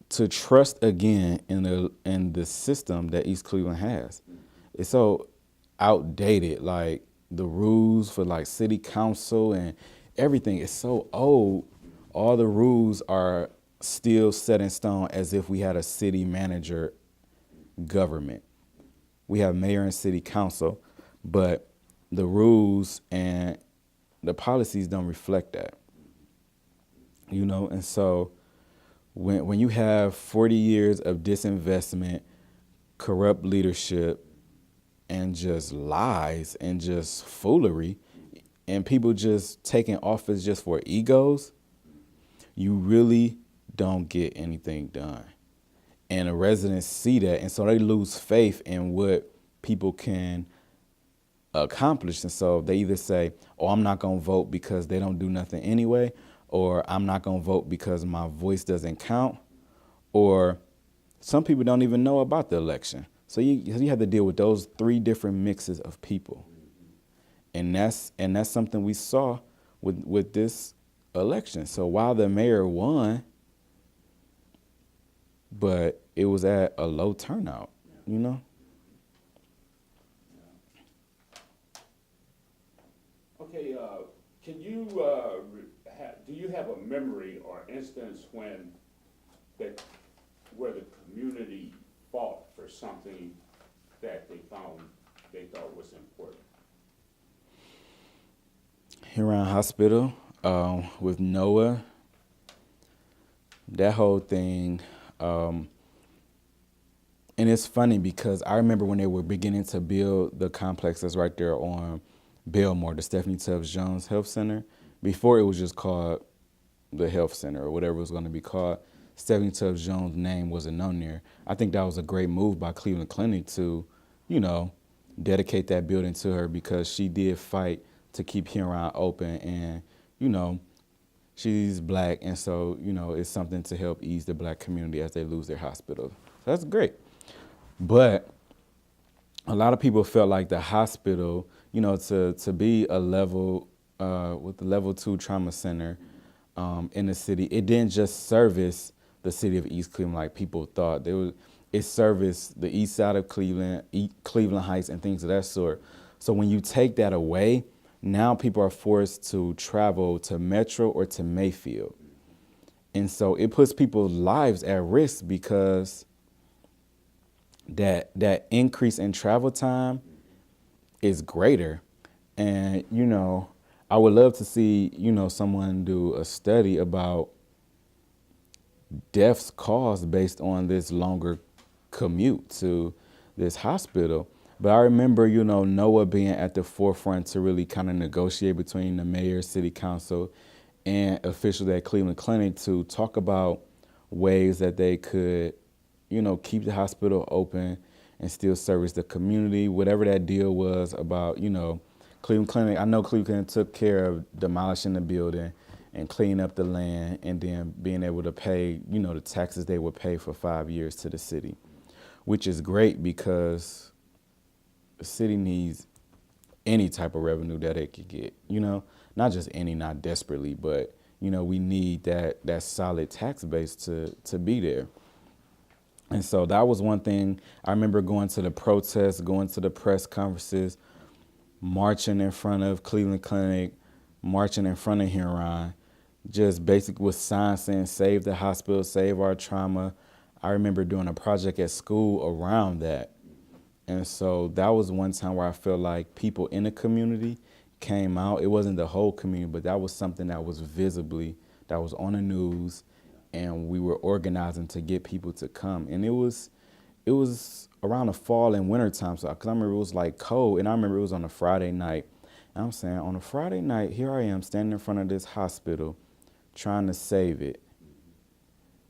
to trust again in the system that East Cleveland has. It's so outdated. Like the rules for like city council and everything is so old. All the rules are still set in stone as if we had a city manager government. We have mayor and city council, but the rules and the policies don't reflect that. And so when you have 40 years of disinvestment, corrupt leadership, and just lies and just foolery, and people just taking office just for egos, you really don't get anything done. And the residents see that, and so they lose faith in what people can accomplish. And so they either say, oh, I'm not going to vote because they don't do nothing anyway, or I'm not going to vote because my voice doesn't count, or some people don't even know about the election. So you have to deal with those three different mixes of people. And that's something we saw with this election. So while the mayor won, but it was at a low turnout, Okay, can you, do you have a memory or instance where the community fought for something that they thought was important? Huron Hospital, with Noah, that whole thing. And it's funny because I remember when they were beginning to build the complex that's right there on Belmore, the Stephanie Tubbs Jones Health Center. Before it was just called the Health Center or whatever it was going to be called. Stephanie Tubbs Jones' name wasn't on there. I think that was a great move by Cleveland Clinic to, dedicate that building to her because she did fight to keep Huron open, and, she's Black, and so, it's something to help ease the Black community as they lose their hospital. So that's great. But a lot of people felt like the hospital, to be a level, with the level 2 trauma center in the city, it didn't just service the city of East Cleveland like people thought. It serviced the east side of Cleveland, Cleveland Heights, and things of that sort. So when you take that away, now people are forced to travel to Metro or to Mayfield. And so it puts people's lives at risk because that increase in travel time is greater. And, I would love to see, someone do a study about deaths caused based on this longer commute to this hospital. But I remember, Noah being at the forefront to really kind of negotiate between the mayor, city council, and officials at Cleveland Clinic to talk about ways that they could, keep the hospital open and still service the community, whatever that deal was about, Cleveland Clinic. I know Cleveland Clinic took care of demolishing the building and cleaning up the land and then being able to pay, the taxes they would pay for 5 years to the city, which is great because the city needs any type of revenue that it could get, not just any, not desperately, but, we need that solid tax base to be there. And so that was one thing. I remember going to the protests, going to the press conferences, marching in front of Cleveland Clinic, marching in front of Huron, just basic with signs saying, save the hospital, save our trauma. I remember doing a project at school around that. And so that was one time where I felt like people in the community came out. It wasn't the whole community, but that was something that was that was on the news, and we were organizing to get people to come. And it was around the fall and winter time, so because I remember it was like cold, and I remember it was on a Friday night. And I'm saying, on a Friday night, here I am standing in front of this hospital trying to save it.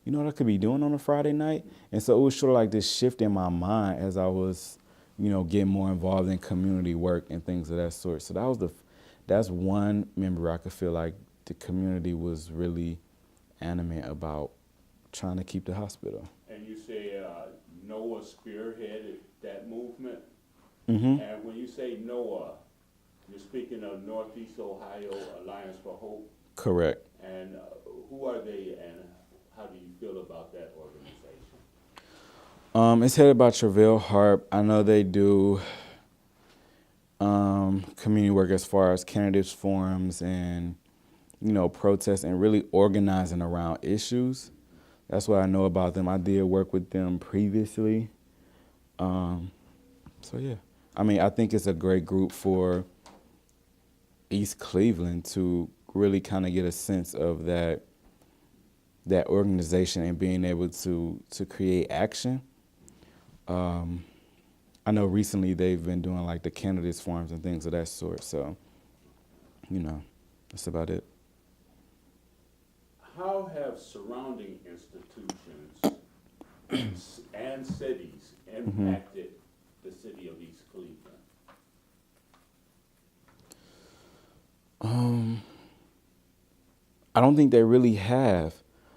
You know what I could be doing on a Friday night? And so it was sort of like this shift in my mind as I was, getting more involved in community work and things of that sort. So that's one memory I could feel like the community was really animate about trying to keep the hospital. And you say Noah spearheaded that movement. Mm-hmm. And when you say Noah, You're speaking of Northeast Ohio Alliance for Hope, Correct. and who are they, and how do you feel about that organization? It's headed by Travell Harp. I know they do community work as far as candidates forums and, protests and really organizing around issues. That's what I know about them. I did work with them previously. So yeah, I think it's a great group for East Cleveland to really kind of get a sense of that organization and being able to create action. I know recently they've been doing like the candidates forums and things of that sort. So, that's about it. How have surrounding institutions and cities impacted the city of East Cleveland? I don't think they really have.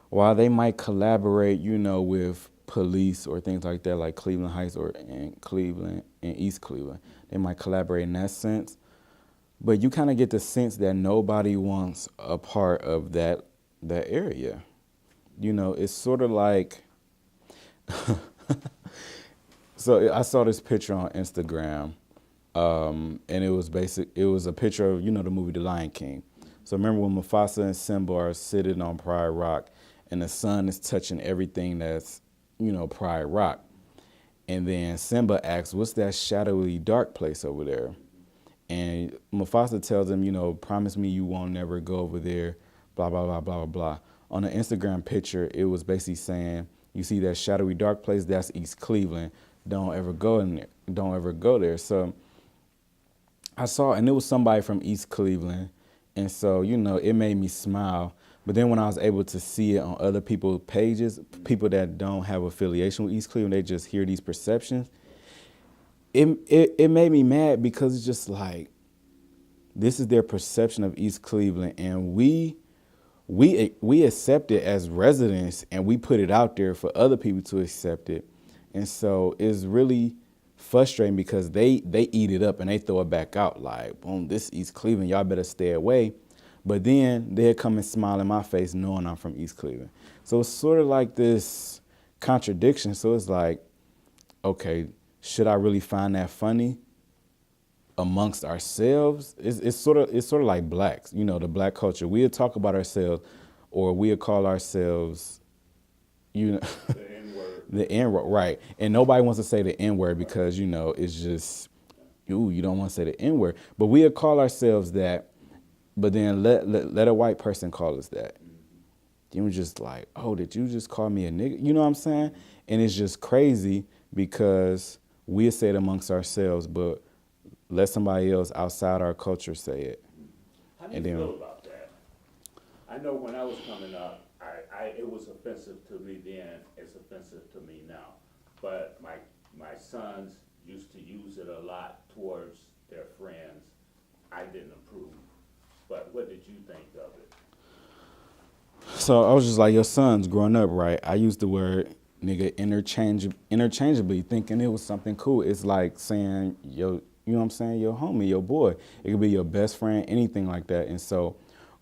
While they might collaborate, with police or things like that, like Cleveland Heights or in Cleveland and East Cleveland, they might collaborate in that sense. But you kind of get the sense that nobody wants a part of that area. It's sort of like. So I saw this picture on Instagram, and it was a picture of the movie The Lion King. So remember when Mufasa and Simba are sitting on Pride Rock, and the sun is touching everything that's Pride Rock, and then Simba asks, "What's that shadowy dark place over there?" And Mufasa tells him, "Promise me you won't never go over there." Blah blah blah blah blah. On the Instagram picture, it was basically saying, "You see that shadowy dark place? That's East Cleveland. Don't ever go in there. Don't ever go there." So I saw, and it was somebody from East Cleveland, and so it made me smile. But then when I was able to see it on other people's pages, people that don't have affiliation with East Cleveland, they just hear these perceptions. It made me mad because it's just like, this is their perception of East Cleveland, and we accept it as residents, and we put it out there for other people to accept it. And so it's really frustrating because they eat it up and they throw it back out like, boom, this East Cleveland, y'all better stay away. But then they'll come and smile in my face knowing I'm from East Cleveland. So it's sort of like this contradiction. So it's like, okay, should I really find that funny amongst ourselves? It's sort of like blacks, the black culture. We'll talk about ourselves, or we'll call ourselves, The N-word. the N-word, right? And nobody wants to say the N-word because it's just, you don't want to say the N-word. But we'll call ourselves that. But then let a white person call us that. Then we're just like, oh, did you just call me a nigga? You know what I'm saying? And it's just crazy because we'll say it amongst ourselves, but let somebody else outside our culture say it. How do you feel about that? I know when I was coming up, it was offensive to me then, it's offensive to me now. But my sons used to use it a lot towards their friends. I didn't approve. But what did you think of it? So I was just like, your son's growing up, right? I used the word nigga interchangeably, thinking it was something cool. It's like saying, yo, you know what I'm saying, your homie, your boy. It could be your best friend, anything like that. And so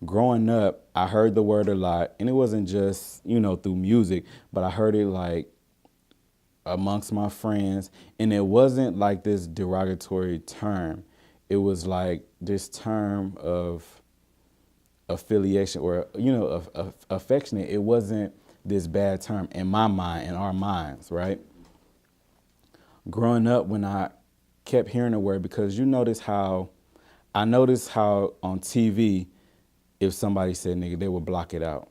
growing up, I heard the word a lot. And it wasn't just, through music, but I heard it like amongst my friends. And it wasn't like this derogatory term. It was like this term of affiliation or, of affectionate. It wasn't this bad term in my mind, in our minds, right? Growing up, when I kept hearing the word, because I noticed how on TV, if somebody said nigga, they would block it out.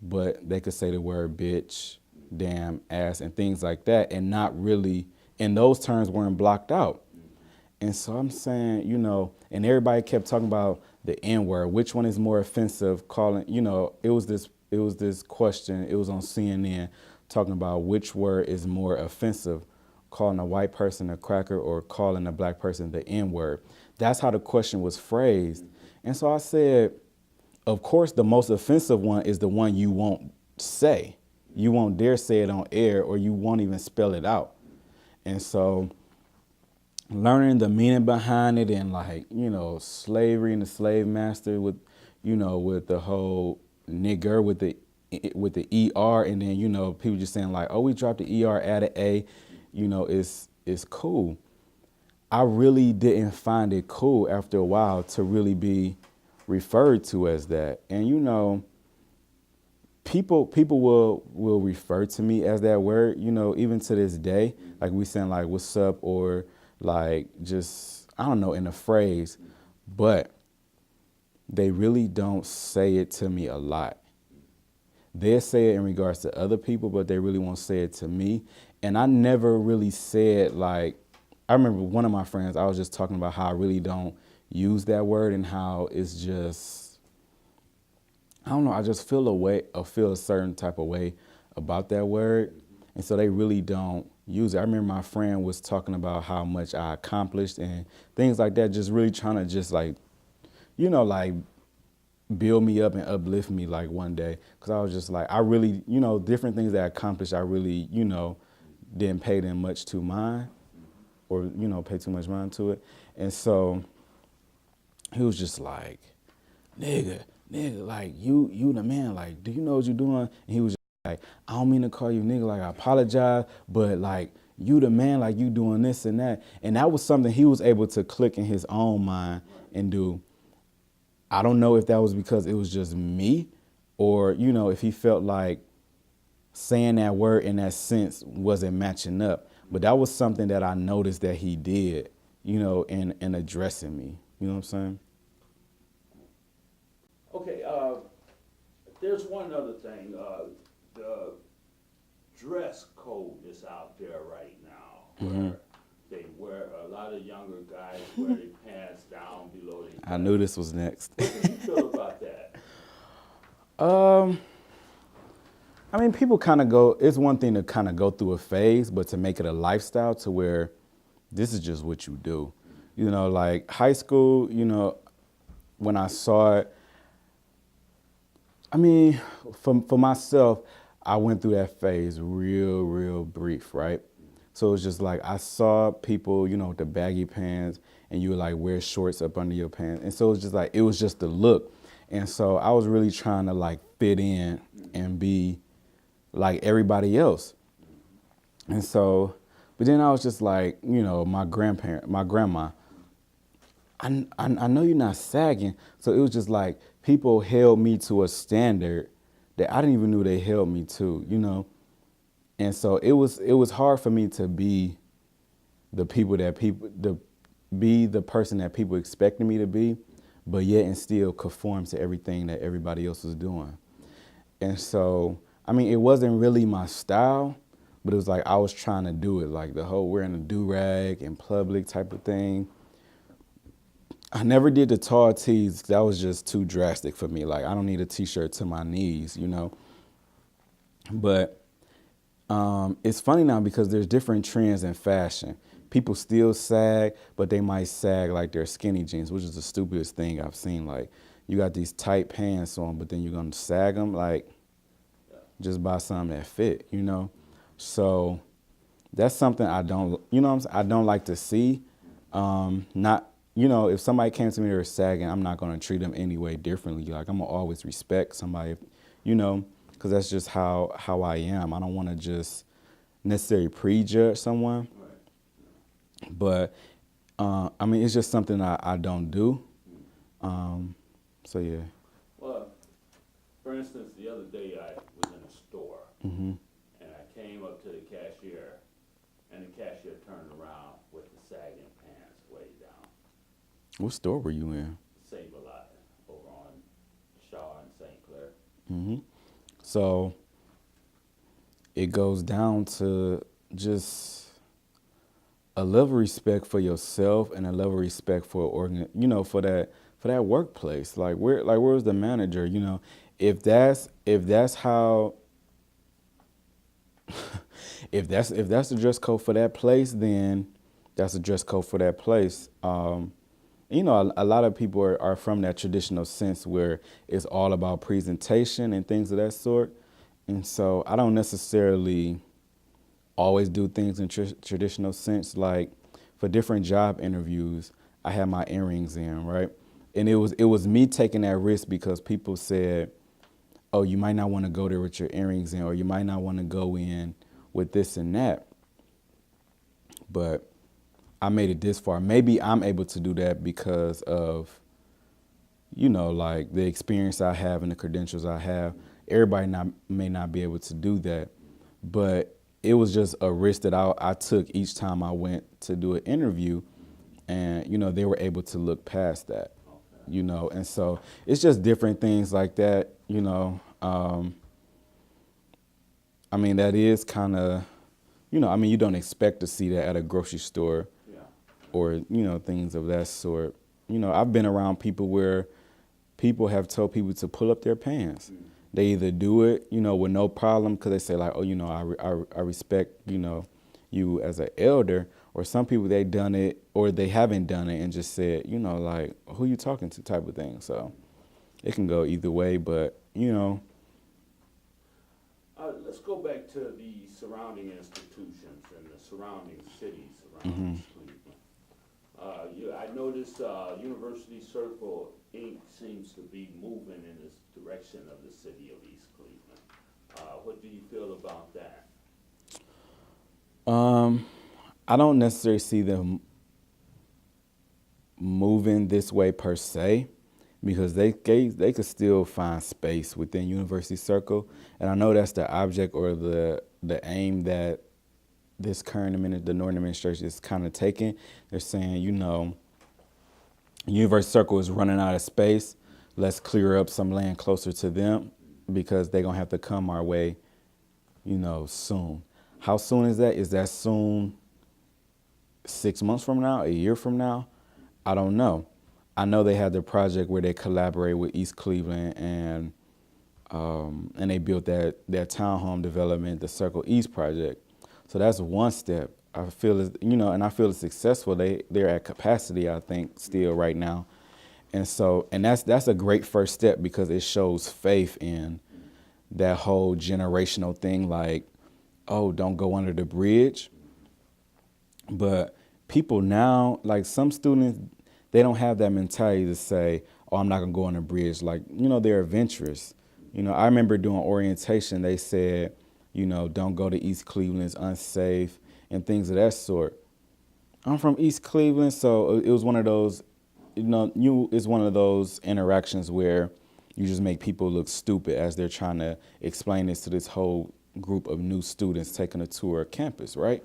But they could say the word bitch, damn, ass, and things like that, and not really, and those terms weren't blocked out. And so I'm saying, and everybody kept talking about the N-word, which one is more offensive, calling, it was this question, it was on CNN, talking about which word is more offensive, calling a white person a cracker or calling a black person the N-word. That's how the question was phrased. And so I said, of course, the most offensive one is the one you won't say. You won't dare say it on air, or you won't even spell it out. And so learning the meaning behind it and like, slavery and the slave master with, with the whole nigger with the ER, and then, people just saying like, oh, we dropped the ER, added A, it's cool. I really didn't find it cool after a while to really be referred to as that. And people will refer to me as that word, even to this day. Like we saying like what's up, or like just I don't know, in a phrase, but they really don't say it to me a lot. They say it in regards to other people, but they really won't say it to me. And I never really said like, I remember one of my friends, I was just talking about how I really don't use that word and how it's just, I don't know, I just feel a certain type of way about that word. And so they really don't use it. I remember my friend was talking about how much I accomplished and things like that, just really trying to just like, like build me up and uplift me like one day. Cause I was just like, I really, different things that I accomplished, I really, didn't pay them much to mind or, pay too much mind to it. And so he was just like, nigga, like you the man, like, do you know what you're doing? And he was just like, I don't mean to call you nigga, like I apologize, but like you the man, like you doing this and that. And that was something he was able to click in his own mind and do. I don't know if that was because it was just me or, if he felt like saying that word in that sense wasn't matching up. But that was something that I noticed that he did, in addressing me. You know what I'm saying? Okay, there's one other thing. The dress code is out there right now where they wear, a lot of younger guys wear their pants down below their I knew this was next. What do you feel about that? I mean, people kind of go, it's one thing to kind of go through a phase, but to make it a lifestyle to where this is just what you do. Like high school, when I saw it, I mean, for myself, I went through that phase real brief, right? So it's just like I saw people, with the baggy pants and you would like wear shorts up under your pants. And so it's just like, it was just the look. And so I was really trying to like fit in and be like everybody else. And so, but then I was just like, my grandma, I know you're not sagging. So it was just like people held me to a standard that I didn't even know they held me to, And so it was hard for me to be the person that people expected me to be, but yet and still conform to everything that everybody else was doing. And so, I mean, it wasn't really my style, but it was like I was trying to do it, like the whole wearing a do-rag in public type of thing. I never did the tall tees. That was just too drastic for me. Like, I don't need a T-shirt to my knees, But it's funny now because there's different trends in fashion. People still sag, but they might sag like their skinny jeans, which is the stupidest thing I've seen. Like, you got these tight pants on, but then you're going to sag them. Like, just buy something that fit, So that's something I don't, I don't like to see. Not, if somebody came to me or sagging, I'm not going to treat them any way differently. Like, I'm going to always respect somebody, because that's just how I am. I don't want to just necessarily prejudge someone. Right. But, I mean, it's just something I don't do. So, yeah. Well, for instance, the other day I was in a store, and I came up to the cashier, and the cashier turned around with the sagging pants way down. What store were you in? Save-A-Lot, over on Shaw and St. Clair. So it goes down to just a level of respect for yourself and a level of respect for for that workplace. Like where's the manager? If that's how if that's the dress code for that place, then that's a dress code for that place. A lot of people are from that traditional sense where it's all about presentation and things of that sort. And so I don't necessarily always do things in traditional sense. Like, for different job interviews, I had my earrings in, right? And it was me taking that risk because people said, oh, you might not want to go there with your earrings in, or you might not want to go in with this and that. But I made it this far. Maybe I'm able to do that because of, like the experience I have and the credentials I have. Everybody may not be able to do that, but it was just a risk that I took each time I went to do an interview, and they were able to look past that, and so it's just different things like that, that is kind of, you don't expect to see that at a grocery store, or things of that sort. I've been around people where people have told people to pull up their pants. They either do it, with no problem because they say like, oh, I respect, you as an elder, or some people they done it or they haven't done it and just said, like, who you talking to type of thing. So it can go either way, but, Let's go back to the surrounding institutions and the surrounding cities around Cleveland. I noticed University Circle Inc. seems to be moving in this direction of the city of East Cleveland. What do you feel about that? I don't necessarily see them moving this way per se, because they could still find space within University Circle, and I know that's the object or the aim that this current the Northern administration is kind of taking. They're saying, University Circle is running out of space. Let's clear up some land closer to them because they're gonna have to come our way, soon. How soon is that? Is that soon 6 months from now, a year from now? I don't know. I know they had their project where they collaborate with East Cleveland and they built that townhome development, the Circle East project. So that's one step. I feel and I feel it's successful. They're at capacity, I think, still right now. And so, and that's a great first step because it shows faith in that whole generational thing, like, oh, don't go under the bridge. But people now, like some students, they don't have that mentality to say, oh, I'm not gonna go on the bridge. Like, they're adventurous. I remember doing orientation, they said, don't go to East Cleveland, it's unsafe, and things of that sort. I'm from East Cleveland, so it was one of those, it's one of those interactions where you just make people look stupid as they're trying to explain this to this whole group of new students taking a tour of campus, right?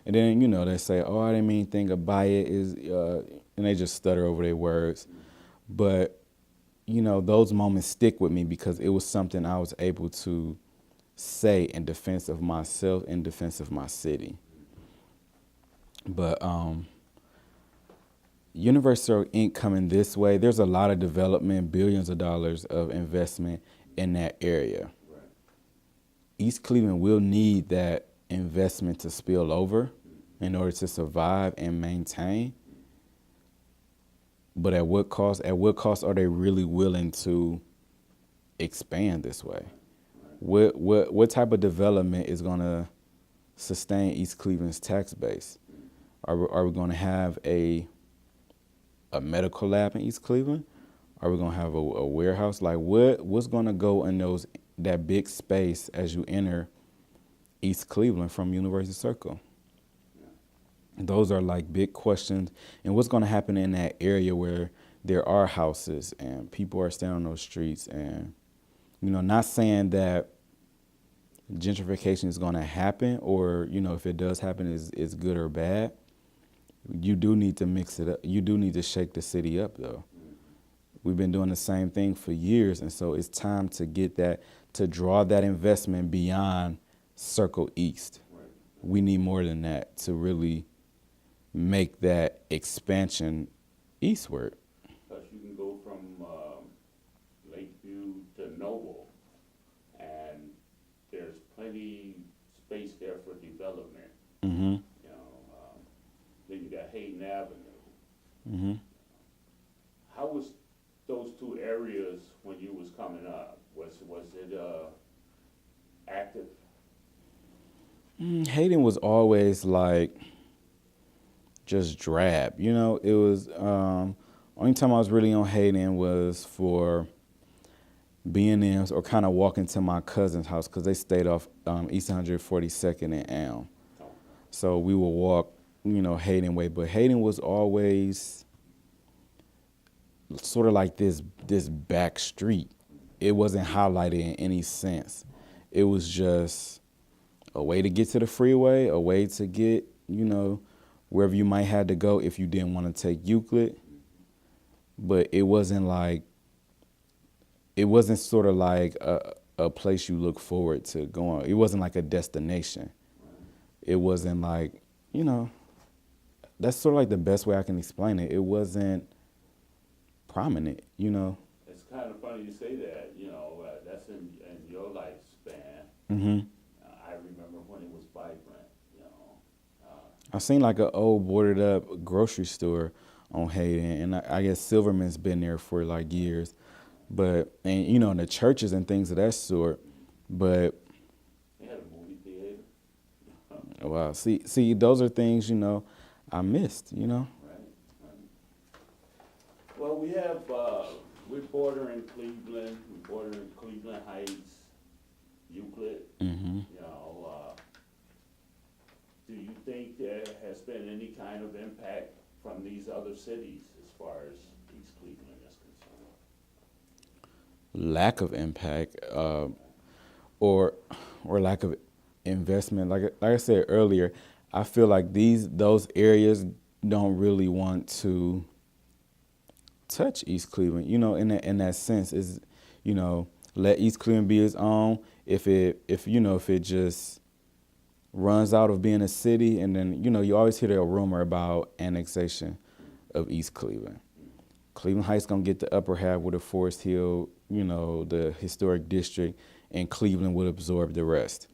And then, they say, oh, I didn't mean anything about it, and they just stutter over their words. But, those moments stick with me because it was something I was able to say in defense of myself, in defense of my city. But Universal Inc. coming this way, there's a lot of development, billions of dollars of investment in that area. Right. East Cleveland will need that investment to spill over in order to survive and maintain. But at what cost? At what cost are they really willing to expand this way? What type of development is going to sustain East Cleveland's tax base? Are we going to have a medical lab in East Cleveland? Are we going to have a warehouse? Like what's going to go in that big space as you enter East Cleveland from University Circle? Those are like big questions. And what's going to happen in that area where there are houses and people are staying on those streets? And, not saying that gentrification is going to happen or, if it does happen, is good or bad. You do need to mix it up. You do need to shake the city up, though. We've been doing the same thing for years. And so it's time to get to draw that investment beyond Circle East. We need more than that to really make that expansion eastward. Because you can go from Lakeview to Noble, and there's plenty space there for development. Mm-hmm. Then you got Hayden Avenue. Mm-hmm. How was those two areas when you was coming up? Was it active? Hayden was always like, just drab. You know, it was only time I was really on Hayden was for being in or kind of walking to my cousin's house because they stayed off East 142nd and Elm. So we would walk, you know, Hayden way, but Hayden was always sort of like this back street. It wasn't highlighted in any sense. It was just a way to get to the freeway, a way to get, you know, wherever you might have to go if you didn't want to take Euclid. But it wasn't sort of like a place you look forward to going. It wasn't like a destination. It wasn't like, you know, that's sort of like the best way I can explain it. It wasn't prominent, you know. It's kind of funny you say that, you know, that's in your lifespan. Mm-hmm. I remember when it was vibrant, you know. I seen like an old boarded up grocery store on Hayden, and I guess Silverman's been there for like years. But, and you know, in the churches and things of that sort, but. They had a movie theater. Wow, see, those are things, you know, I missed, you know. Right. Well, we have, we're bordering Cleveland, we're bordering Cleveland Heights, Euclid. Mm-hmm. You know, do you think there has been any kind of impact from these other cities as far as East Cleveland is concerned? Lack of impact, or lack of investment. Like I said earlier, I feel like those areas don't really want to touch East Cleveland. You know, in that sense, is, you know, let East Cleveland be its own. If it just runs out of being a city, and then, you know, you always hear the rumor about annexation of East Cleveland. Cleveland Heights gonna get the upper half with the Forest Hill, you know, the historic district, and Cleveland would absorb the rest.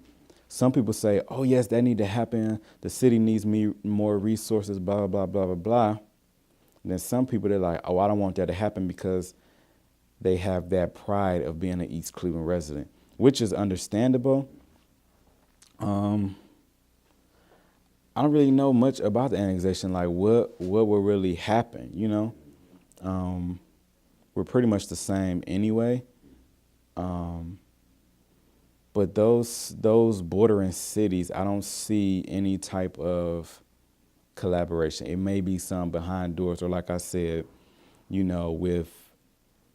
Some people say, oh yes, that need to happen. The city needs more resources, blah, blah, blah, blah, blah. And then some people, they're like, oh, I don't want that to happen because they have that pride of being an East Cleveland resident, which is understandable. I don't really know much about the annexation, like what will really happen, you know? We're pretty much the same anyway. But those bordering cities, I don't see any type of collaboration. It may be some behind doors, or like I said, you know, with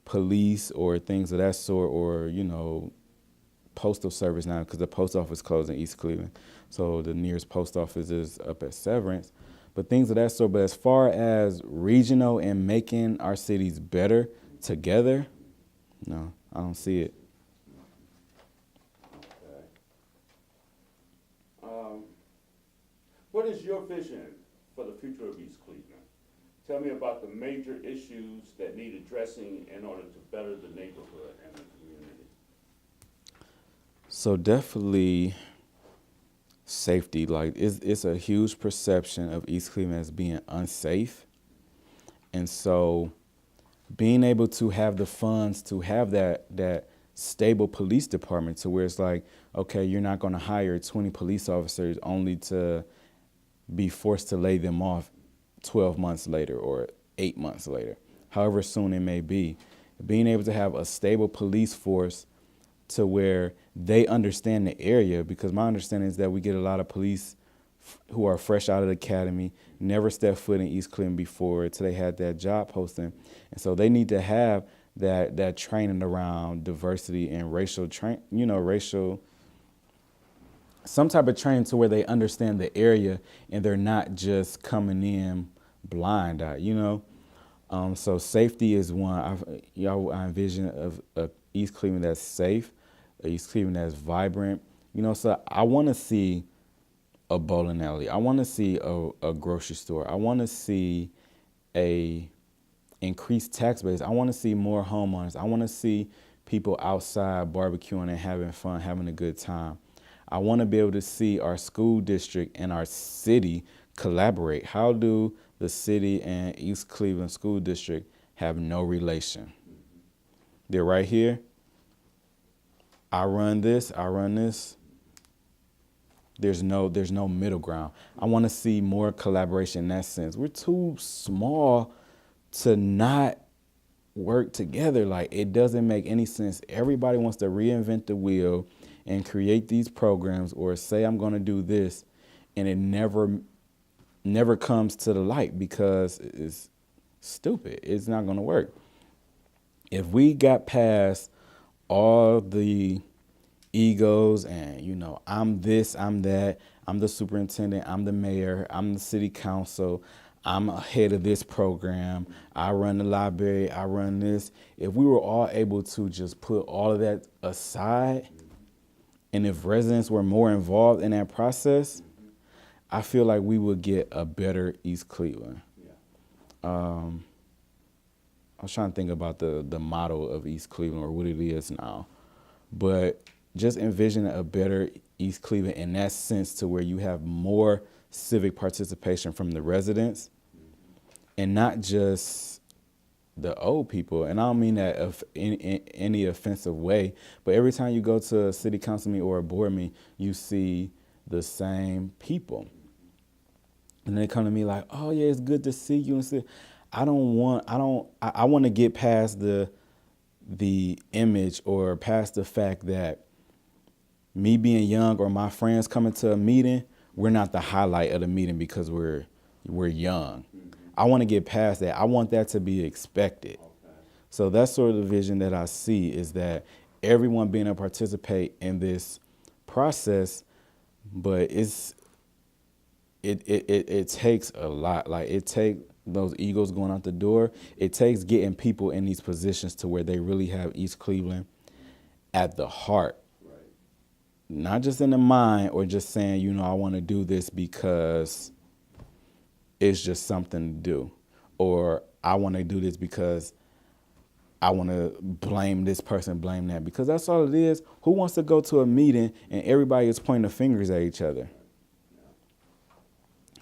police or things of that sort, or, you know, postal service now, because the post office closed in East Cleveland. So the nearest post office is up at Severance. But things of that sort. But as far as regional and making our cities better together, no, I don't see it. Okay. What is your vision for the future of East Cleveland? Tell me about the major issues that need addressing in order to better the neighborhood and the community. So definitely safety. Like it's a huge perception of East Cleveland as being unsafe. And so being able to have the funds to have that stable police department to where it's like, okay, you're not going to hire 20 police officers only to be forced to lay them off 12 months later or 8 months later, however soon it may be. Being able to have a stable police force to where they understand the area, because my understanding is that we get a lot of police who are fresh out of the academy, never stepped foot in East Cleveland before until they had that job posting. And so they need to have that training around diversity and racial, some type of training to where they understand the area and they're not just coming in blind-eyed, you know. So safety is one. I envision of East Cleveland that's safe, East Cleveland that's vibrant. You know, so I want to see a bowling alley. I want to see a grocery store. I want to see a increased tax base. I want to see more homeowners. I want to see people outside barbecuing and having fun, having a good time. I want to be able to see our school district and our city collaborate. How do the city and East Cleveland School District have no relation? They're right here. I run this. There's no middle ground. I want to see more collaboration in that sense. We're too small to not work together. Like, it doesn't make any sense. Everybody wants to reinvent the wheel and create these programs or say I'm going to do this, and it never comes to the light because it's stupid. It's not going to work. If we got past all the egos and, I'm this, I'm that, I'm the superintendent, I'm the mayor, I'm the city council, I'm head of this program, I run the library, I run this. If we were all able to just put all of that aside, and if residents were more involved in that process, I feel like we would get a better East Cleveland. I was trying to think about the motto of East Cleveland or what it is now, but just envision a better East Cleveland in that sense, to where you have more civic participation from the residents and not just the old people. And I don't mean that in any offensive way, but every time you go to a city council meeting or a board meeting, you see the same people. And they come to me like, oh yeah, it's good to see you. And I want to get past the image or past the fact that me being young or my friends coming to a meeting, we're not the highlight of the meeting because we're young. Mm-hmm. I want to get past that. I want that to be expected. Okay. So that's sort of the vision that I see, is that everyone being able to participate in this process, but it takes a lot. Like, it takes those egos going out the door. It takes getting people in these positions to where they really have East Cleveland at the heart. Not just in the mind, or just saying, I want to do this because it's just something to do, or I want to do this because I want to blame this person, blame that, because that's all it is. Who wants to go to a meeting and everybody is pointing the fingers at each other?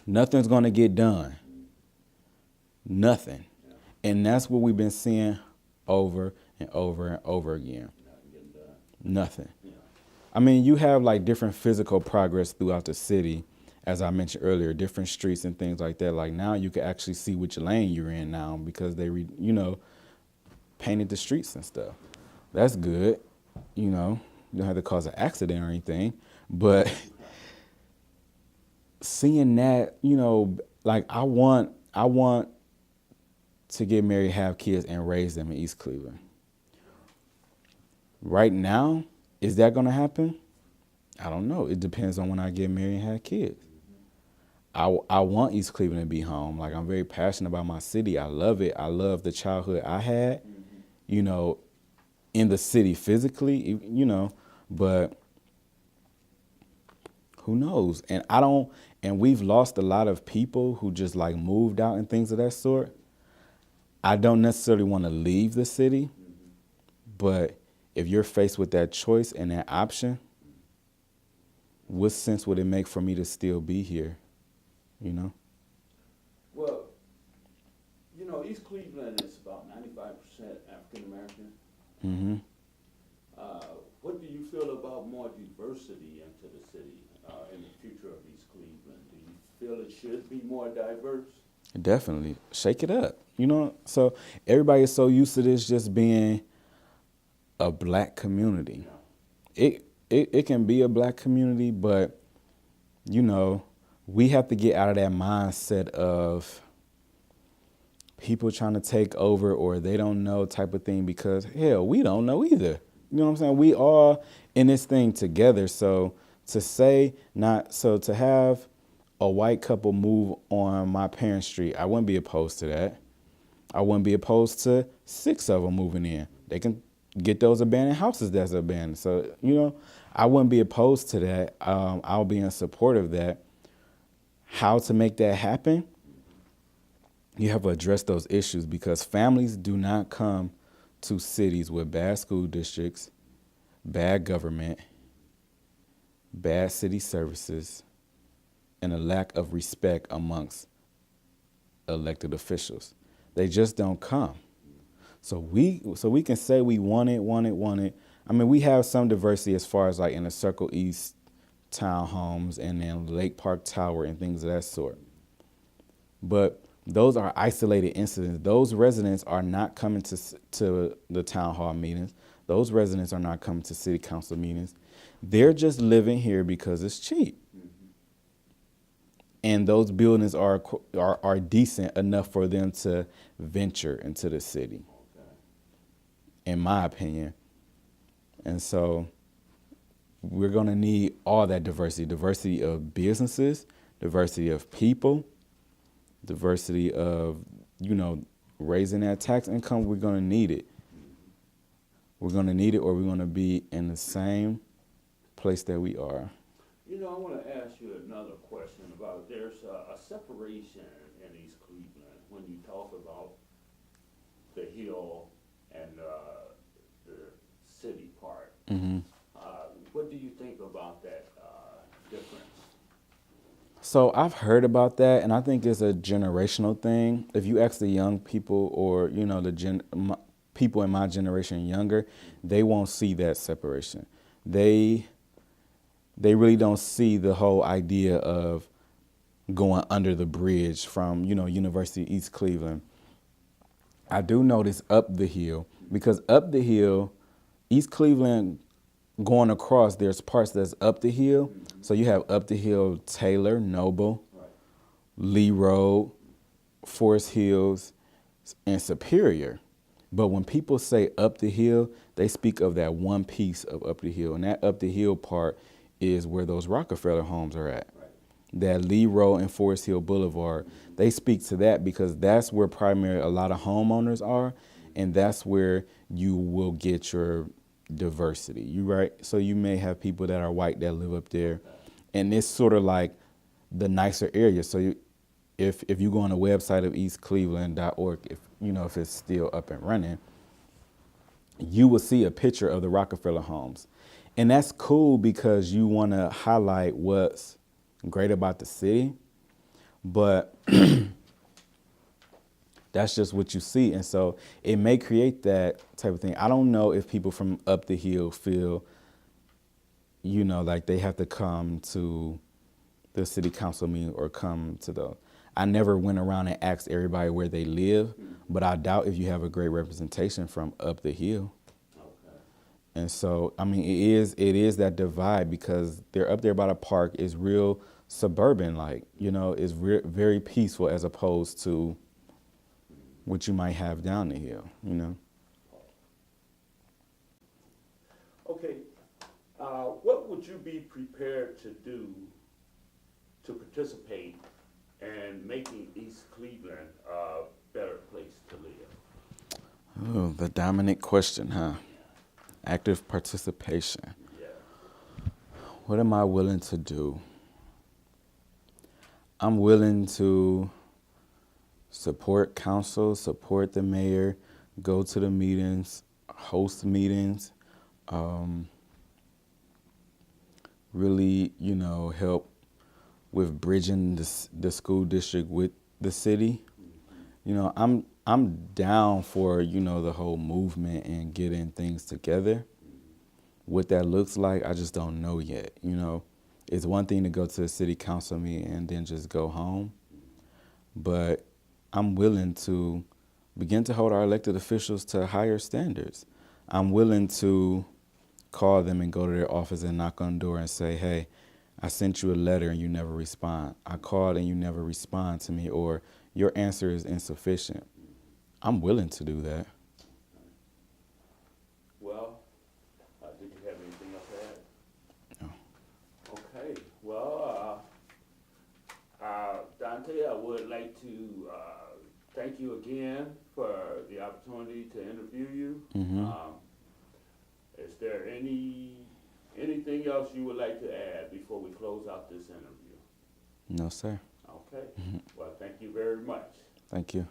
Nothing's going to get done. Nothing. And that's what we've been seeing over and over and over again. Nothing. I mean, you have like different physical progress throughout the city, as I mentioned earlier, different streets and things like that. Like, now you can actually see which lane you're in now because they, painted the streets and stuff. That's good. You don't have to cause an accident or anything. But seeing that, like, I want to get married, have kids, and raise them in East Cleveland. Right now, is that going to happen? I don't know. It depends on when I get married and have kids. I want East Cleveland to be home. Like, I'm very passionate about my city. I love it. I love the childhood I had, in the city physically, but who knows? And we've lost a lot of people who just like moved out and things of that sort. I don't necessarily want to leave the city, but if you're faced with that choice and that option, what sense would it make for me to still be here? Well, East Cleveland is about 95% African American. Mm-hmm. What do you feel about more diversity into the city in the future of East Cleveland? Do you feel it should be more diverse? Definitely. Shake it up. So everybody is so used to this just being a black community. It can be a black community, but we have to get out of that mindset of people trying to take over or they don't know type of thing, because hell, we don't know either. You know what I'm saying? We all in this thing together. So to have a white couple move on my parents' street, I wouldn't be opposed to that. I wouldn't be opposed to 6 of them moving in. They can get those abandoned houses that's abandoned. So, I wouldn't be opposed to that. I'll be in support of that. How to make that happen? You have to address those issues, because families do not come to cities with bad school districts, bad government, bad city services, and a lack of respect amongst elected officials. They just don't come. So we can say we want it. I mean, we have some diversity as far as like in the Circle East townhomes and then Lake Park Tower and things of that sort. But those are isolated incidents. Those residents are not coming to the town hall meetings. Those residents are not coming to city council meetings. They're just living here because it's cheap. And those buildings are decent enough for them to venture into the city, in my opinion. And so we're going to need all that diversity of businesses, diversity of people, diversity of, raising that tax income. We're going to need it. We're going to need it, or we're going to be in the same place that we are. I want to ask you another question about, there's a separation in East Cleveland when you talk about the hill and the city part. Mm-hmm. What do you think about that difference? So I've heard about that, and I think it's a generational thing. If you ask the young people, or people in my generation younger, they won't see that separation. They really don't see the whole idea of going under the bridge from, University of East Cleveland. I do notice up the hill, because up the hill, East Cleveland going across, there's parts that's up the hill. So you have up the hill Taylor, Noble, Lee Road, Forest Hills, and Superior. But when people say up the hill, they speak of that one piece of up the hill. And that up the hill part is where those Rockefeller homes are at. That Lee Road and Forest Hill Boulevard, they speak to that because that's where primarily a lot of homeowners are, and that's where you will get your diversity. So you may have people that are white that live up there, and it's sort of like the nicer area. So if you go on the website of eastcleveland.org, if it's still up and running, you will see a picture of the Rockefeller homes. And that's cool because you want to highlight what's great about the city, but that's just what you see. And so it may create that type of thing. I don't know if people from up the hill feel, like they have to come to the city council meeting or come to the, I never went around and asked everybody where they live, but I doubt if you have a great representation from up the hill. And so, it is that divide, because they're up there by the park. It's real suburban, it's very peaceful as opposed to what you might have down the hill, Okay, what would you be prepared to do to participate in making East Cleveland a better place to live? Oh, the dominant question, huh? Active participation. Yeah. What am I willing to do? I'm willing to support council, support the mayor, go to the meetings, host meetings, really, help with bridging the school district with the city. I'm down for, the whole movement and getting things together. What that looks like, I just don't know yet. It's one thing to go to a city council meeting and then just go home. But I'm willing to begin to hold our elected officials to higher standards. I'm willing to call them and go to their office and knock on the door and say, hey, I sent you a letter and you never respond. I called and you never respond to me, or your answer is insufficient. I'm willing to do that. Well, did you have anything else to add? No. Okay, well, Donté, I would like to thank you again for the opportunity to interview you. Mm-hmm. Is there anything else you would like to add before we close out this interview? No, sir. Okay. Well, thank you very much. Thank you.